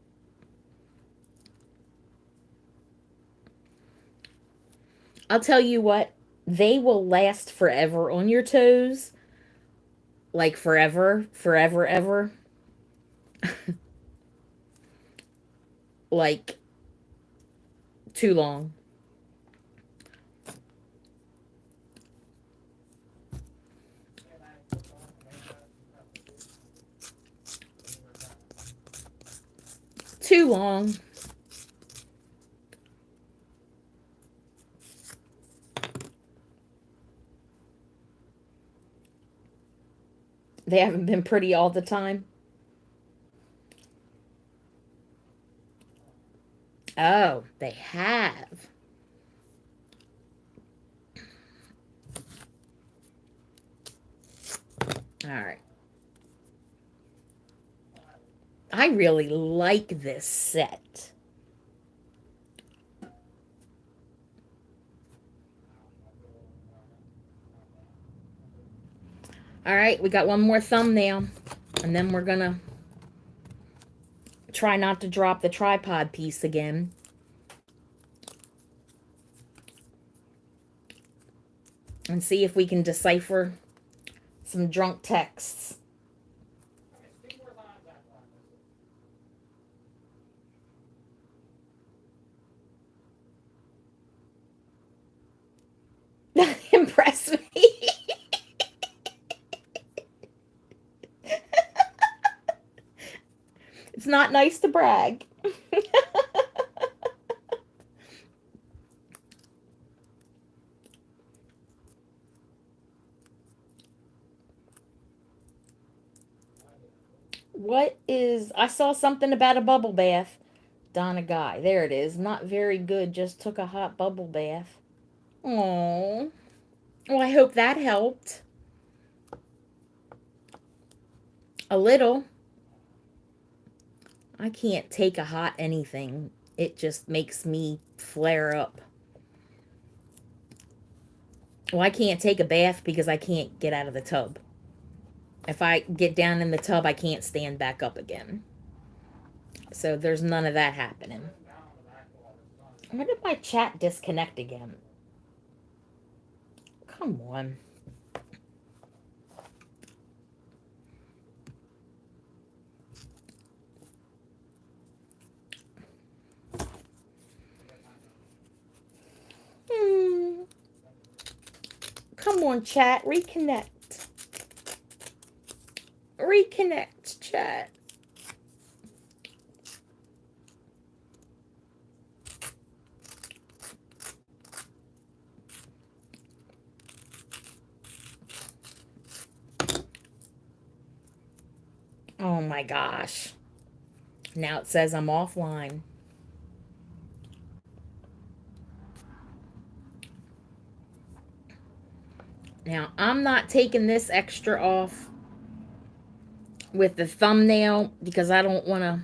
Speaker 1: I'll tell you what, they will last forever on your toes. Like forever, forever, ever. Like too long. Too long. They haven't been pretty all the time. Oh, they have. All right. I really like this set. All right, we got one more thumbnail, and then we're gonna try not to drop the tripod piece again. And see if we can decipher some drunk texts. Impress me. It's not nice to brag. What is. I saw something about a bubble bath. Donna Guy. There it is. Not very good. Just took a hot bubble bath. Oh. Well, I hope that helped. A little. I can't take a hot anything. It just makes me flare up. Well, I can't take a bath because I can't get out of the tub. If I get down in the tub, I can't stand back up again. So there's none of that happening. When did my chat disconnect again? Come on. Hmm. Come on, chat. Reconnect. Reconnect, chat. Oh my gosh. Now it says I'm offline. Now I'm not taking this extra off with the thumbnail because I don't want to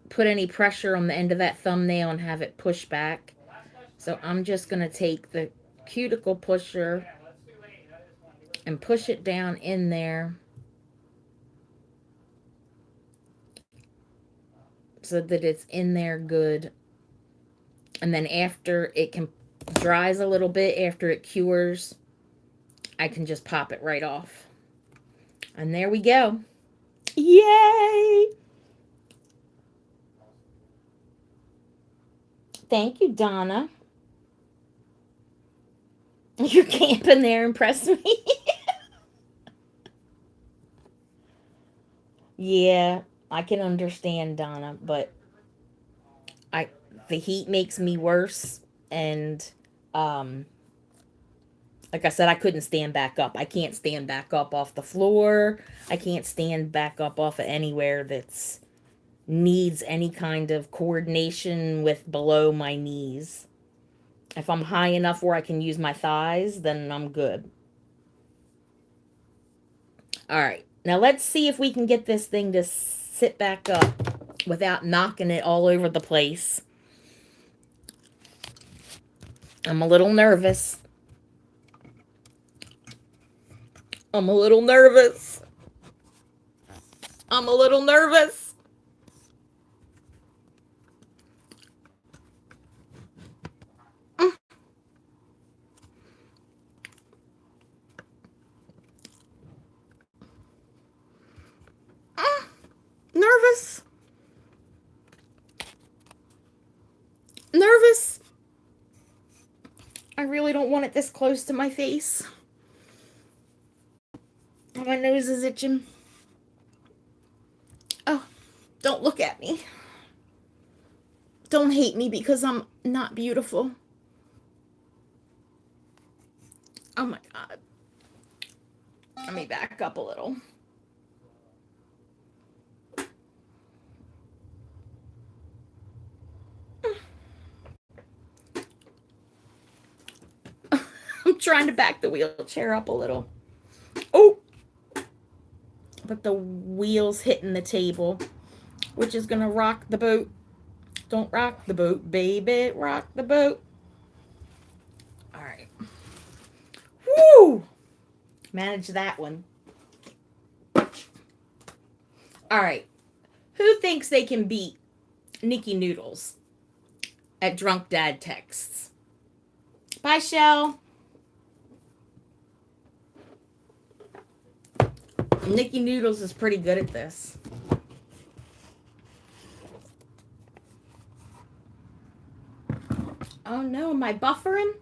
Speaker 1: put any pressure on the end of that thumbnail and have it push back. So I'm just going to take the cuticle pusher and push it down in there so that it's in there good. And then after it can dries a little bit, after it cures, I can just pop it right off. And there we go. Yay! Thank you, Donna. You're camping there, impressed me. Yeah, I can understand, Donna, but I the heat makes me worse, and um like I said, I couldn't stand back up. I can't stand back up off the floor. I can't stand back up off of anywhere that's needs any kind of coordination with below my knees. If I'm high enough where I can use my thighs, then I'm good. All right. Now let's see if we can get this thing to sit back up without knocking it all over the place. I'm a little nervous. I'm a little nervous. I'm a little nervous. Mm, mm, nervous. Nervous. I really don't want it this close to my face. My nose is itching. Oh, don't look at me. Don't hate me because I'm not beautiful. Oh my god. Let me back up a little. I'm trying to back the wheelchair up a little. Oh, but the wheel's hitting the table, which is gonna rock the boat. Don't rock the boat, baby. Rock the boat. All right. Woo! Manage that one. All right. Who thinks they can beat Nikki Noodles at Drunk Dad Texts? Bye, Shell. Nikki Noodles is pretty good at this. Oh no, am I buffering?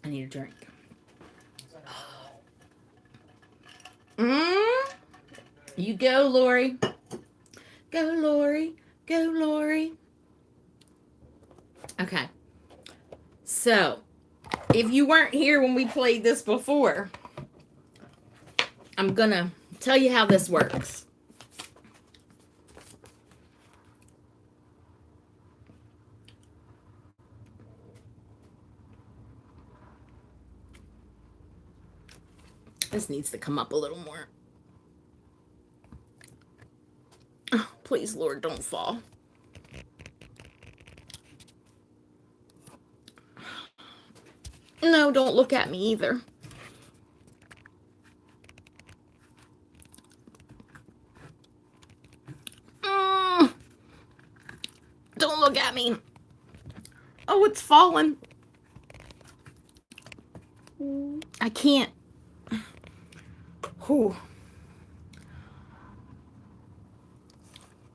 Speaker 1: I need a drink. Mm? You go, Lori. Go, Lori. Go, Lori. Okay. So, if you weren't here when we played this before, I'm gonna tell you how this works. This needs to come up a little more. Oh, please, Lord, don't fall. No, don't look at me either. Mm, don't look at me. Oh, it's falling. I can't. Whew.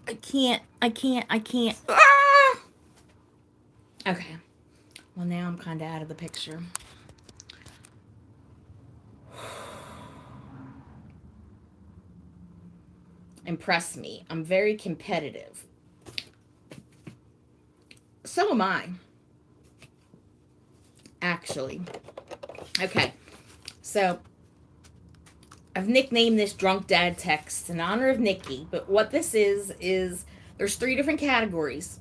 Speaker 1: I can't. I can't. I can't. Ah! Okay. Well, now I'm kind of out of the picture. Impress me. I'm very competitive. So am I, actually. Okay. So I've nicknamed this Drunk Dad Text in honor of Nikki. But what this is there's three different categories.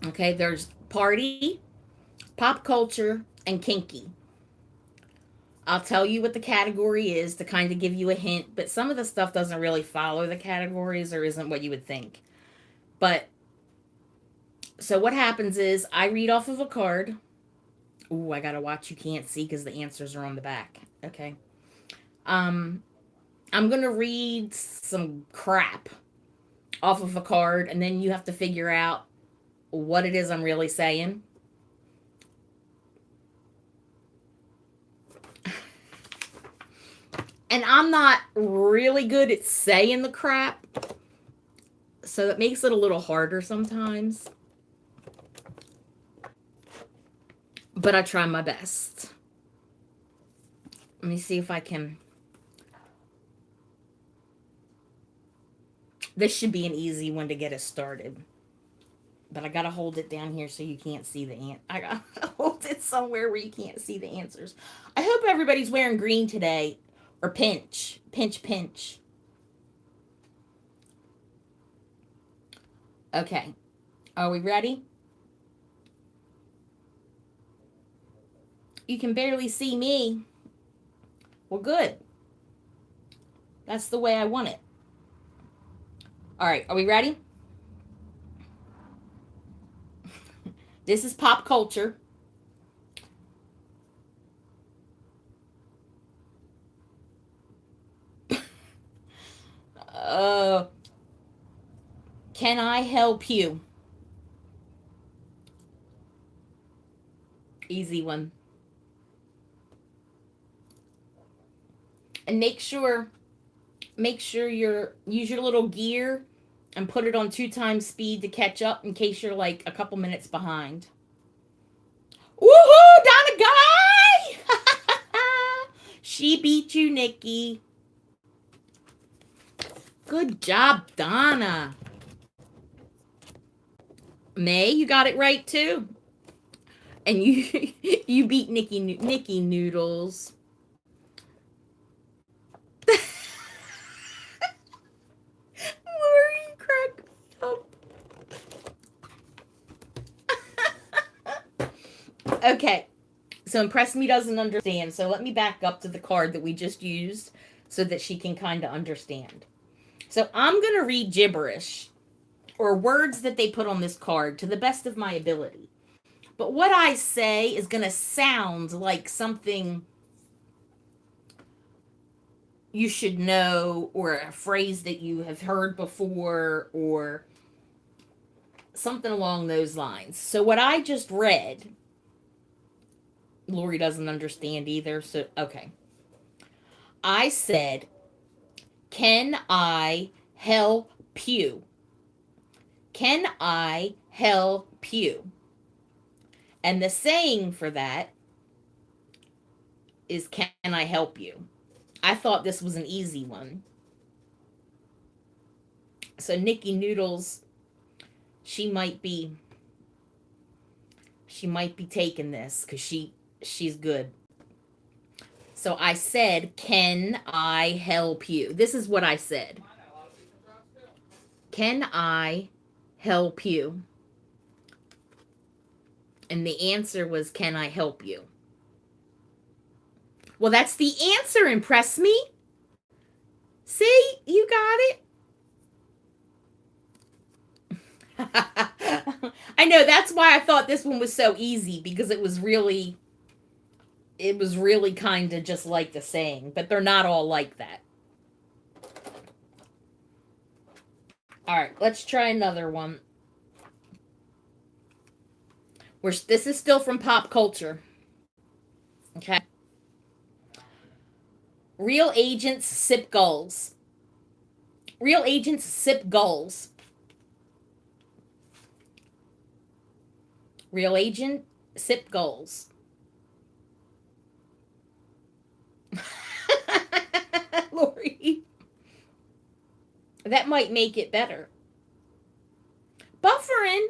Speaker 1: Okay. There's party, pop culture, and kinky. I'll tell you what the category is to kind of give you a hint, but some of the stuff doesn't really follow the categories or isn't what you would think. But so what happens is I read off of a card. Ooh, I gotta watch. You can't see because the answers are on the back. Okay. Um, I'm gonna read some crap off of a card, and then you have to figure out what it is I'm really saying. And I'm not really good at saying the crap, so that makes it a little harder sometimes. But I try my best. Let me see if I can. This should be an easy one to get us started. But I gotta hold it down here so you can't see the I gotta hold it somewhere where you can't see the answers. I hope everybody's wearing green today, or pinch, pinch, pinch. Okay, are we ready? You can barely see me. Well, good. That's the way I want it. All right, are we ready? This is pop culture. Uh, can I help you? Easy one. And make sure you're use your little gear and put it on 2 times speed to catch up in case you're like a couple minutes behind. Woohoo! Donna Guy! She beat you, Nikki. Good job, Donna. May, you got it right too. And you you beat Nikki Noodles. Lori, you crack me up. Okay, so Impress Me doesn't understand. So let me back up to the card that we just used so that she can kind of understand. So I'm going to read gibberish or words that they put on this card to the best of my ability. But what I say is going to sound like something you should know, or a phrase that you have heard before, or something along those lines. So what I just read, Lori doesn't understand either. So, okay. I said, can I help you? Can I help you? And the saying for that is, can I help you? I thought this was an easy one. So Nikki Noodles, she might be she might be taking this because she's good. So I said, can I help you? This is what I said. Can I help you? And the answer was, can I help you? Well, that's the answer. Impress me. See, you got it. I know, that's why I thought this one was so easy, because it was really kind of just like the saying, but they're not all like that. All right, let's try another one. This is still from pop culture. Okay. Real agents sip gulls. Real agents sip gulls. Real agent sip gulls. Lori, that might make it better. Buffering.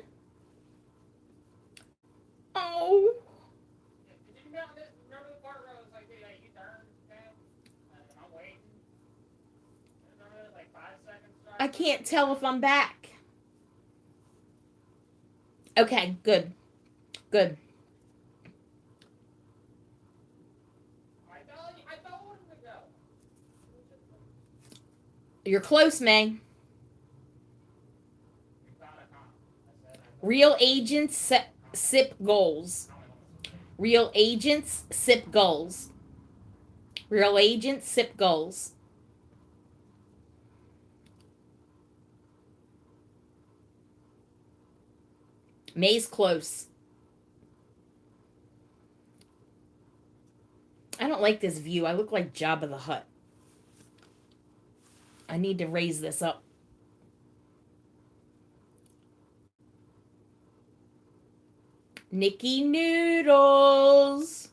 Speaker 1: Oh, I can't tell if I'm back. Okay, good. Good. You're close, May. Real agents sip goals. Real agents sip gulls. Real agents sip gulls. May's close. I don't like this view. I look like Jabba the Hutt. I need to raise this up. Nikki Noodles.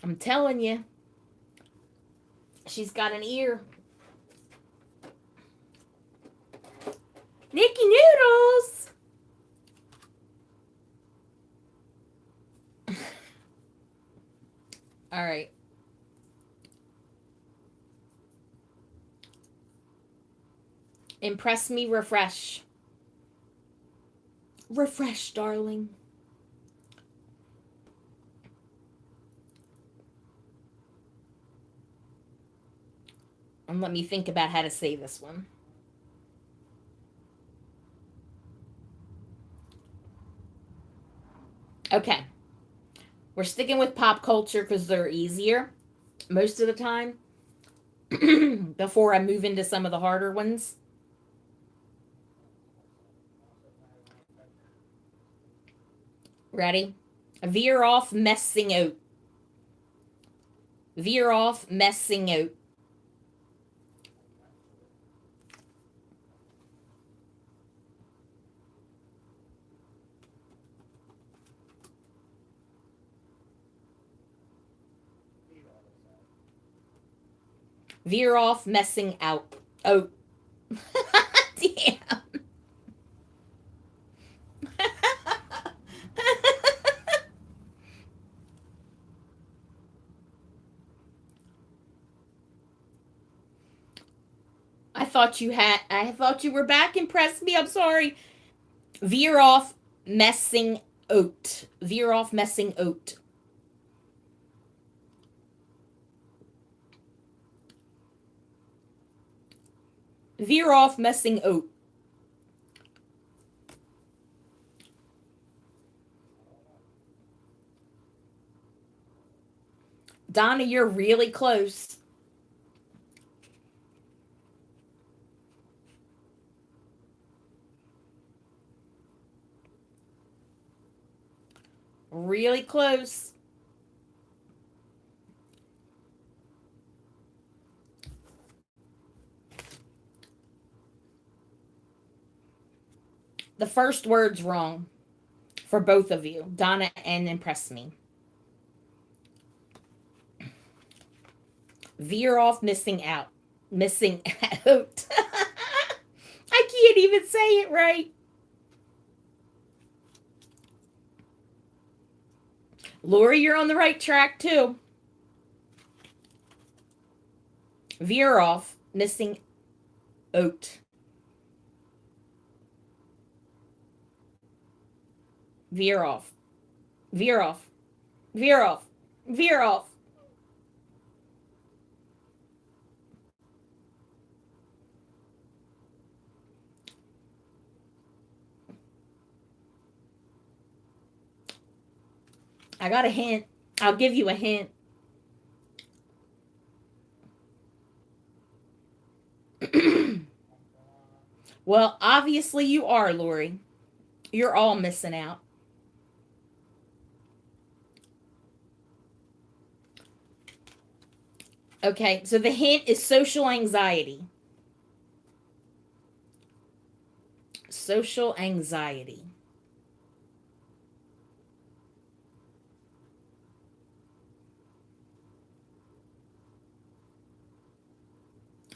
Speaker 1: I'm telling you. She's got an ear. Nikki Noodles. All right. Impress me, refresh. Refresh, darling. And let me think about how to say this one. Okay. We're sticking with pop culture because they're easier most of the time before I move into some of the harder ones. Ready? Veer off messing out. Veer off messing out. Veer off messing out. Oh. Damn. I thought you were back. Impressed me. I'm sorry. Veer off messing out. Veer off messing out. Veer off messing out. Donna, you're really close. Really close. The first word's wrong for both of you, Donna and Impress Me. Veer off missing out. Missing out. I can't even say it right. Lori, you're on the right track too. Veer off missing out. Veer off. Veer off. Veer off. Veer off. I got a hint. I'll give you a hint. Well, obviously you are, Lori. You're all missing out. Okay, so the hint is social anxiety. Social anxiety.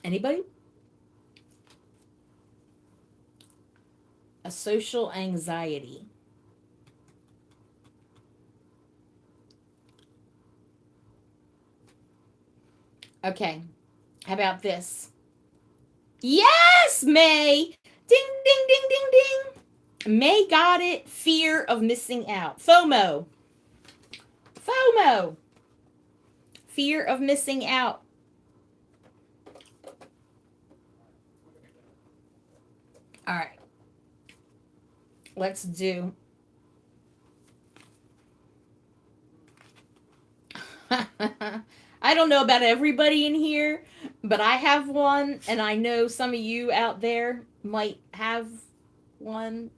Speaker 1: Anybody? A social anxiety. Okay, how about this? Yes, May! Ding, ding, ding, ding, ding. May got it. Fear of missing out. FOMO. FOMO. Fear of missing out. All right. Let's do I don't know about everybody in here, but I have one, and I know some of you out there might have one.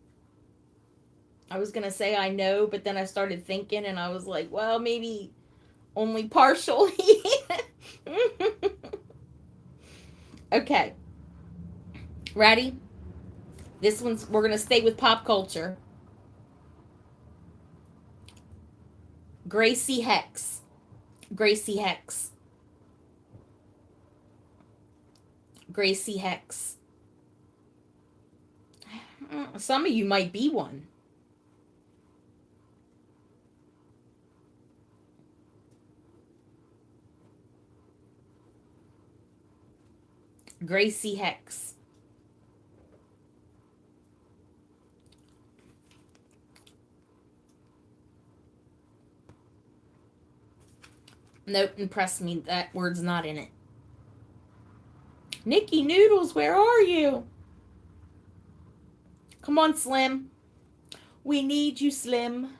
Speaker 1: I was gonna say I know, but then I started thinking, and I was like, well, maybe only partially. Okay, ready? This one's, we're gonna stay with pop culture. Gracie Hex. Gracie Hex. Gracie Hex. Some of you might be one. Gracie Hex. Nope, impress me. That word's not in it. Nikki Noodles, where are you? Come on, Slim. We need you, Slim.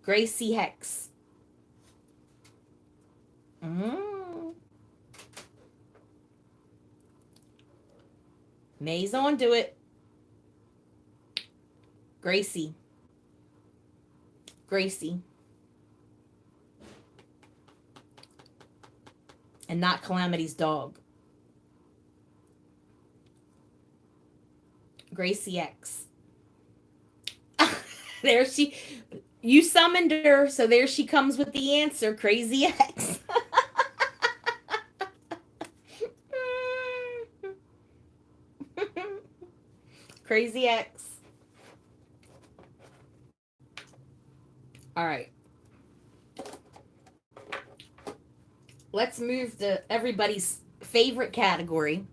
Speaker 1: Gracie Hex. Mm. May's on to it. Gracie. Gracie. And not Calamity's dog. Gracie X. There she. You summoned her, so there she comes with the answer. Crazy X. Crazy X. All right. Let's move to everybody's favorite category.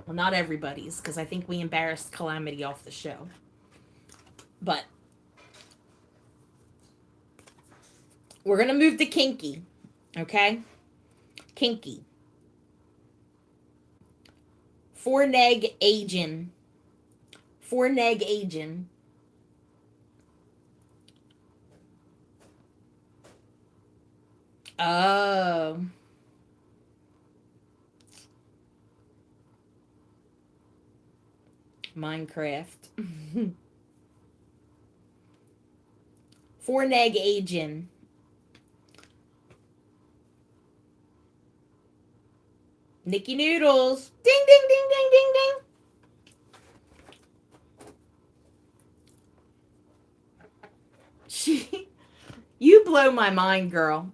Speaker 1: Well, not everybody's, because I think we embarrassed Calamity off the show. But we're going to move to kinky. Okay? Kinky. Four neg agin. Four neg agin. Oh. Minecraft. Four neg agin. Nikki Noodles. Ding, ding, ding, ding, ding, ding. You blow my mind, girl.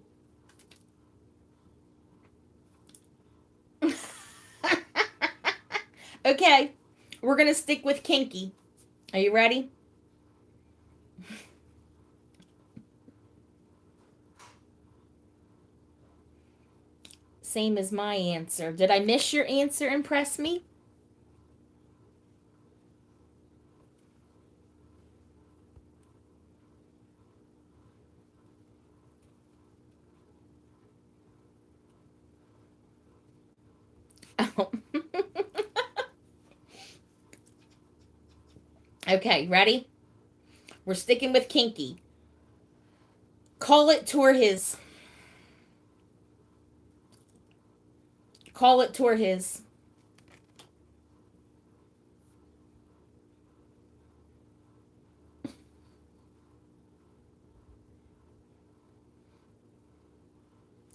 Speaker 1: Okay, we're going to stick with kinky. Are you ready? Same as my answer. Did I miss your answer, impress me? Oh. Okay, ready? We're sticking with kinky. Call it tour his. Call it tour his.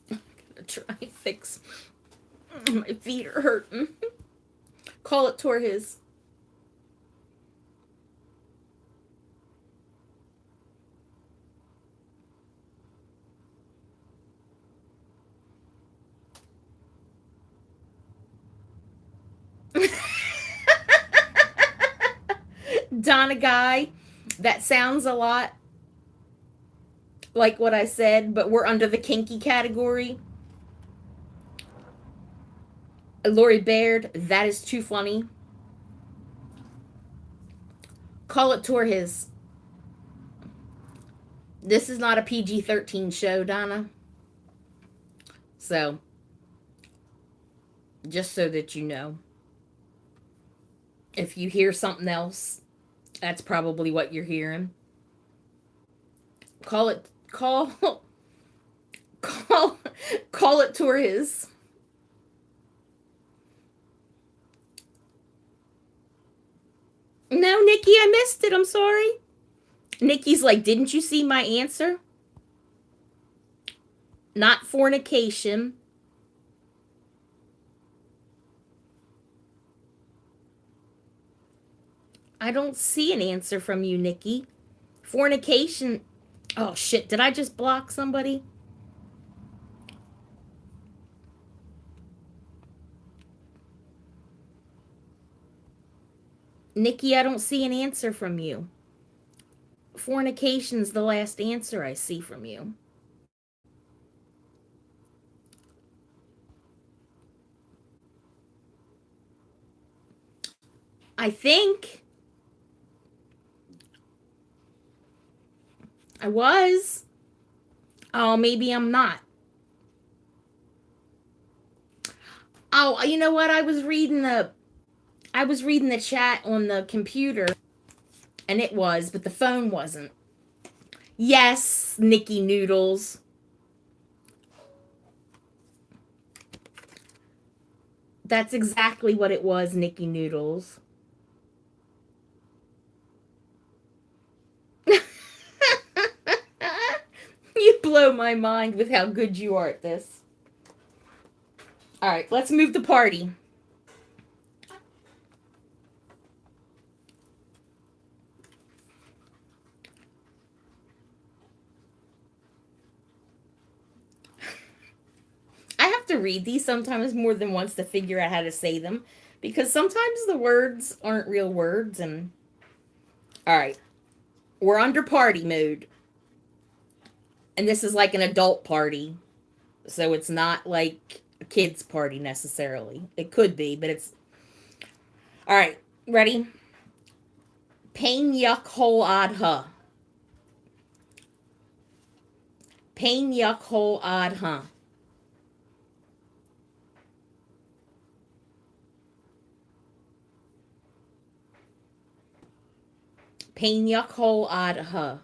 Speaker 1: I'm gonna try and fix. My feet are hurting. Call it tour his. Donna Guy. That sounds a lot like what I said, but we're under the kinky category. Lori Baird, that is too funny. Call it tour his. This is not a PG-13 show, Donna. So, just so that you know. If you hear something else, that's probably what you're hearing. Call it call call it Torres. No, Nikki, I missed it. I'm sorry. Nikki's like, didn't you see my answer? Not fornication. I don't see an answer from you, Nikki. Fornication. Oh shit! Did I just block somebody? Nikki, I don't see an answer from you. Fornication's the last answer I see from you. I think I was. Oh, maybe I'm not. Oh, you know what? I was reading the chat on the computer and it was, but the phone wasn't. Yes, Nikki Noodles. That's exactly what it was, Nikki Noodles. You blow my mind with how good you are at this. All right, let's move the party. I have to read these sometimes more than once to figure out how to say them because sometimes the words aren't real words. And all right, we're under party mode, and this is like an adult party, so it's not like a kids party necessarily. It could be, but it's all right. Ready? Pain yuck hole adha. Pain yuck hole adha. Pain yuck hole adha.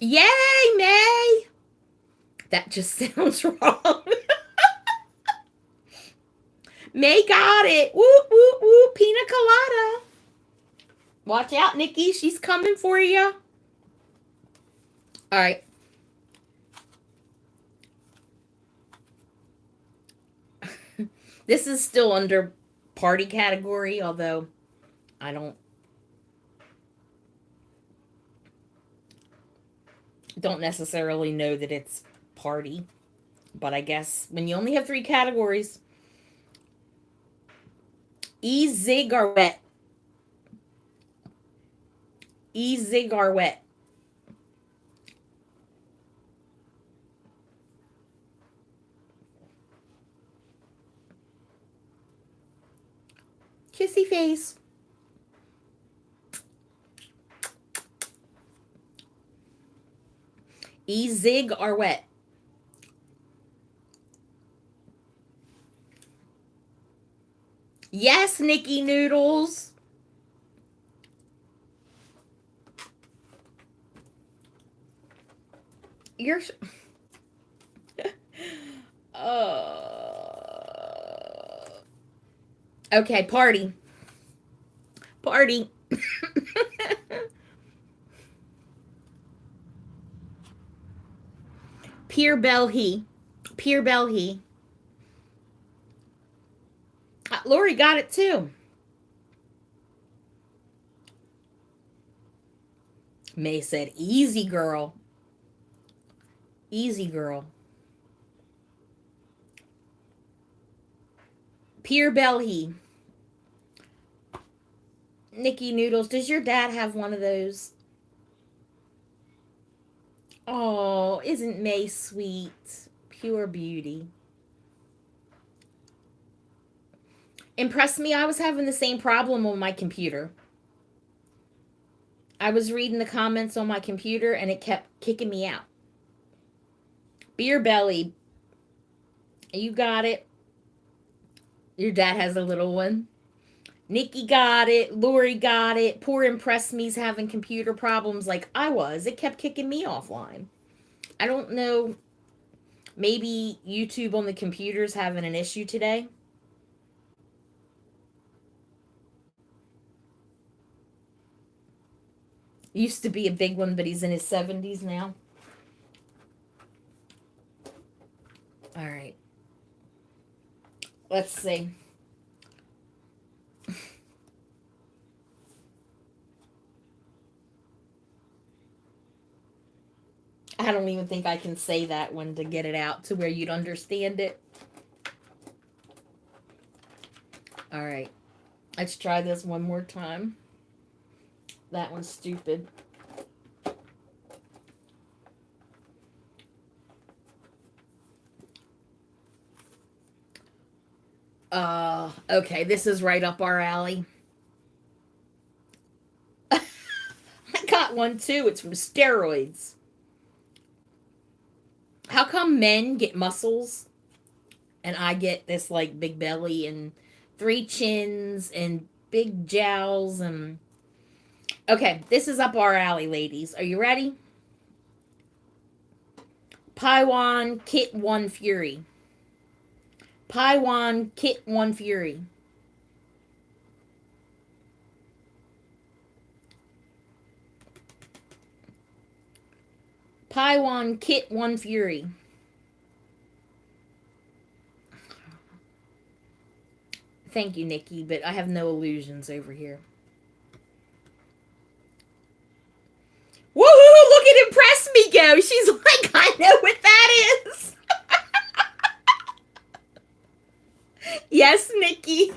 Speaker 1: Yay, May! That just sounds wrong. May got it. Whoop, whoop, whoop. Pina colada. Watch out, Nikki. She's coming for you. All right. This is still under party category, although I don't necessarily know that it's party. But I guess when you only have three categories, e-cigarette. E-cigarette. Kissy face. E-zig or wet. Yes, Nikki Noodles. You're. Okay, party. Party. Pier Belhi. Pier Belhi. Lori got it too. May said, easy girl. Easy girl. Pier Belhi. Nikki Noodles, does your dad have one of those? Oh, isn't May sweet? Pure beauty. Impressed me. I was having the same problem on my computer. I was reading the comments on my computer and it kept kicking me out Beer belly. You got it. Your dad has a little one. Nikki got it. Lori got it. Poor Impress Me's having computer problems like I was. It kept kicking me offline. I don't know. Maybe YouTube on the computer's having an issue today. Used to be a big one, but he's in his 70s now. All right. Let's see. I don't even think I can say that one to get it out to where you'd understand it. All right. Let's try this one more time. That one's stupid. Okay, this is right up our alley. I got one too. It's from steroids. How come men get muscles and I get this like big belly and three chins and big jowls and okay, this is up our alley, ladies. Are you ready? Paiwan Kit 1 Fury. Paiwan Kit 1 Fury. Paiwan Kit 1 Fury. Thank you, Nikki, but I have no illusions over here. Woohoo! Look at Impress Me go. She's like, I know what that is. Yes, Nikki.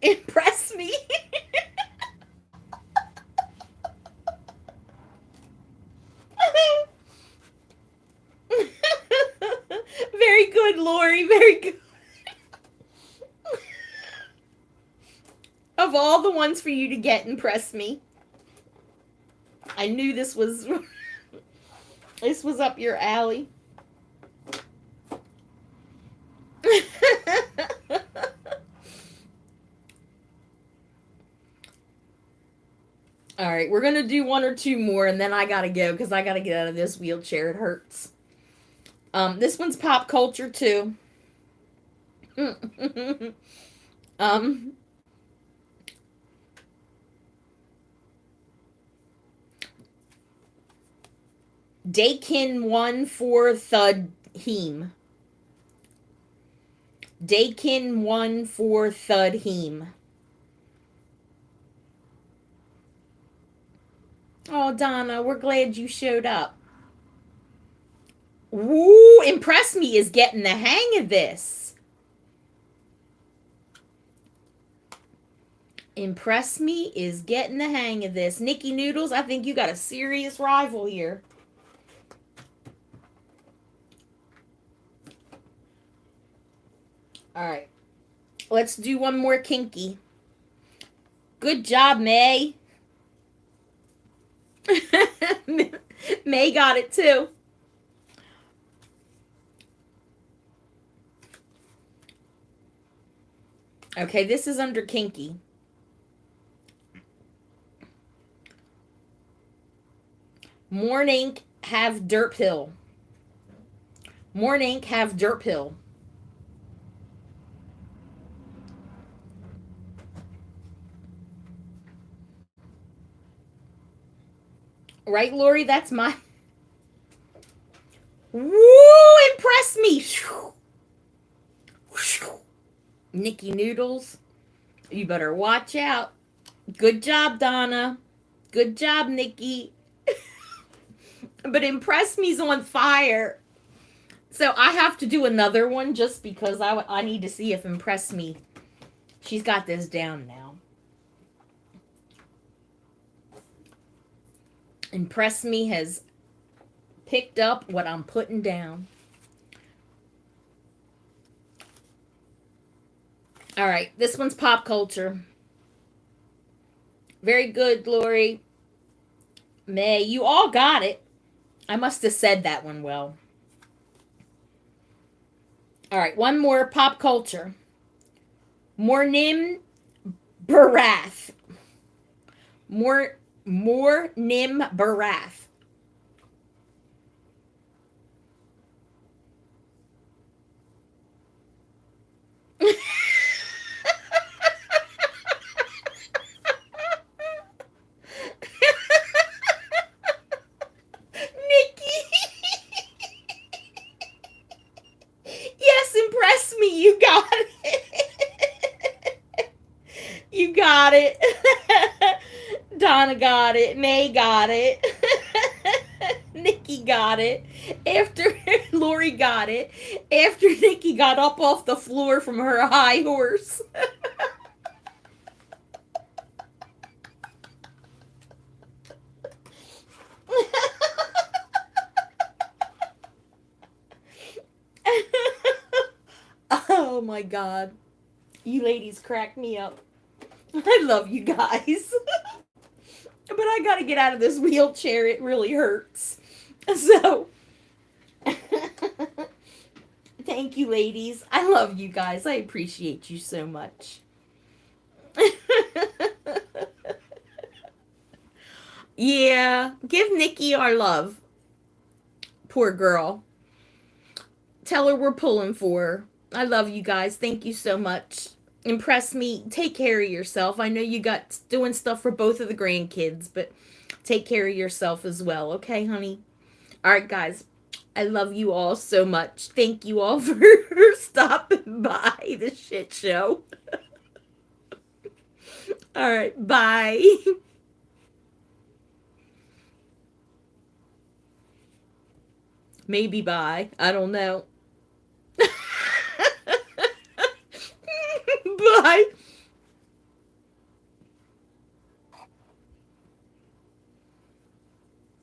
Speaker 1: Impress Me. Very good, Lori. Very good. Of all the ones for you to get, Impress Me. I knew this was this was up your alley. All right, we're gonna do one or two more, and then I gotta go because I gotta get out of this wheelchair. It hurts. This one's pop culture too. um, Dakin 1 for Thud Heem. Dakin 1 for Thud Heem. Oh, Donna, we're glad you showed up. Woo! Impress Me is getting the hang of this. Impress Me is getting the hang of this. Nikki Noodles, I think you got a serious rival here. All right. Let's do one more kinky. Good job, May. May got it too. Okay, this is under kinky. Morning have dirt pill. Morning have dirt pill. Right, Lori? That's my. Woo! Impress Me. Nikki Noodles, you better watch out. Good job, Donna. Good job, Nikki. But Impress Me's on fire. So I have to do another one just because I need to see if Impress Me. She's got this down now. Impress Me has picked up what I'm putting down. All right, this one's pop culture. Very good, Lori. May, you all got it. I must have said that one well. All right, one more pop culture. Mornim Barath. Nim Barath. Nikki. Yes, impress me. You got it. You got it. Donna got it. May got it. Nikki got it. After Lori got it. After Nikki got up off the floor from her high horse. Oh my god. You ladies crack me up. I love you guys. But I gotta get out of this wheelchair. It really hurts. So, thank you, ladies. I love you guys. I appreciate you so much. Yeah, give Nikki our love. Poor girl. Tell her we're pulling for her. I love you guys. Thank you so much. Impress me. Take care of yourself. I know you got doing stuff for both of the grandkids, but take care of yourself as well. Okay, honey? All right, guys. I love you all so much. Thank you all for stopping by the shit show. All right, bye. Maybe bye. I don't know. Bye.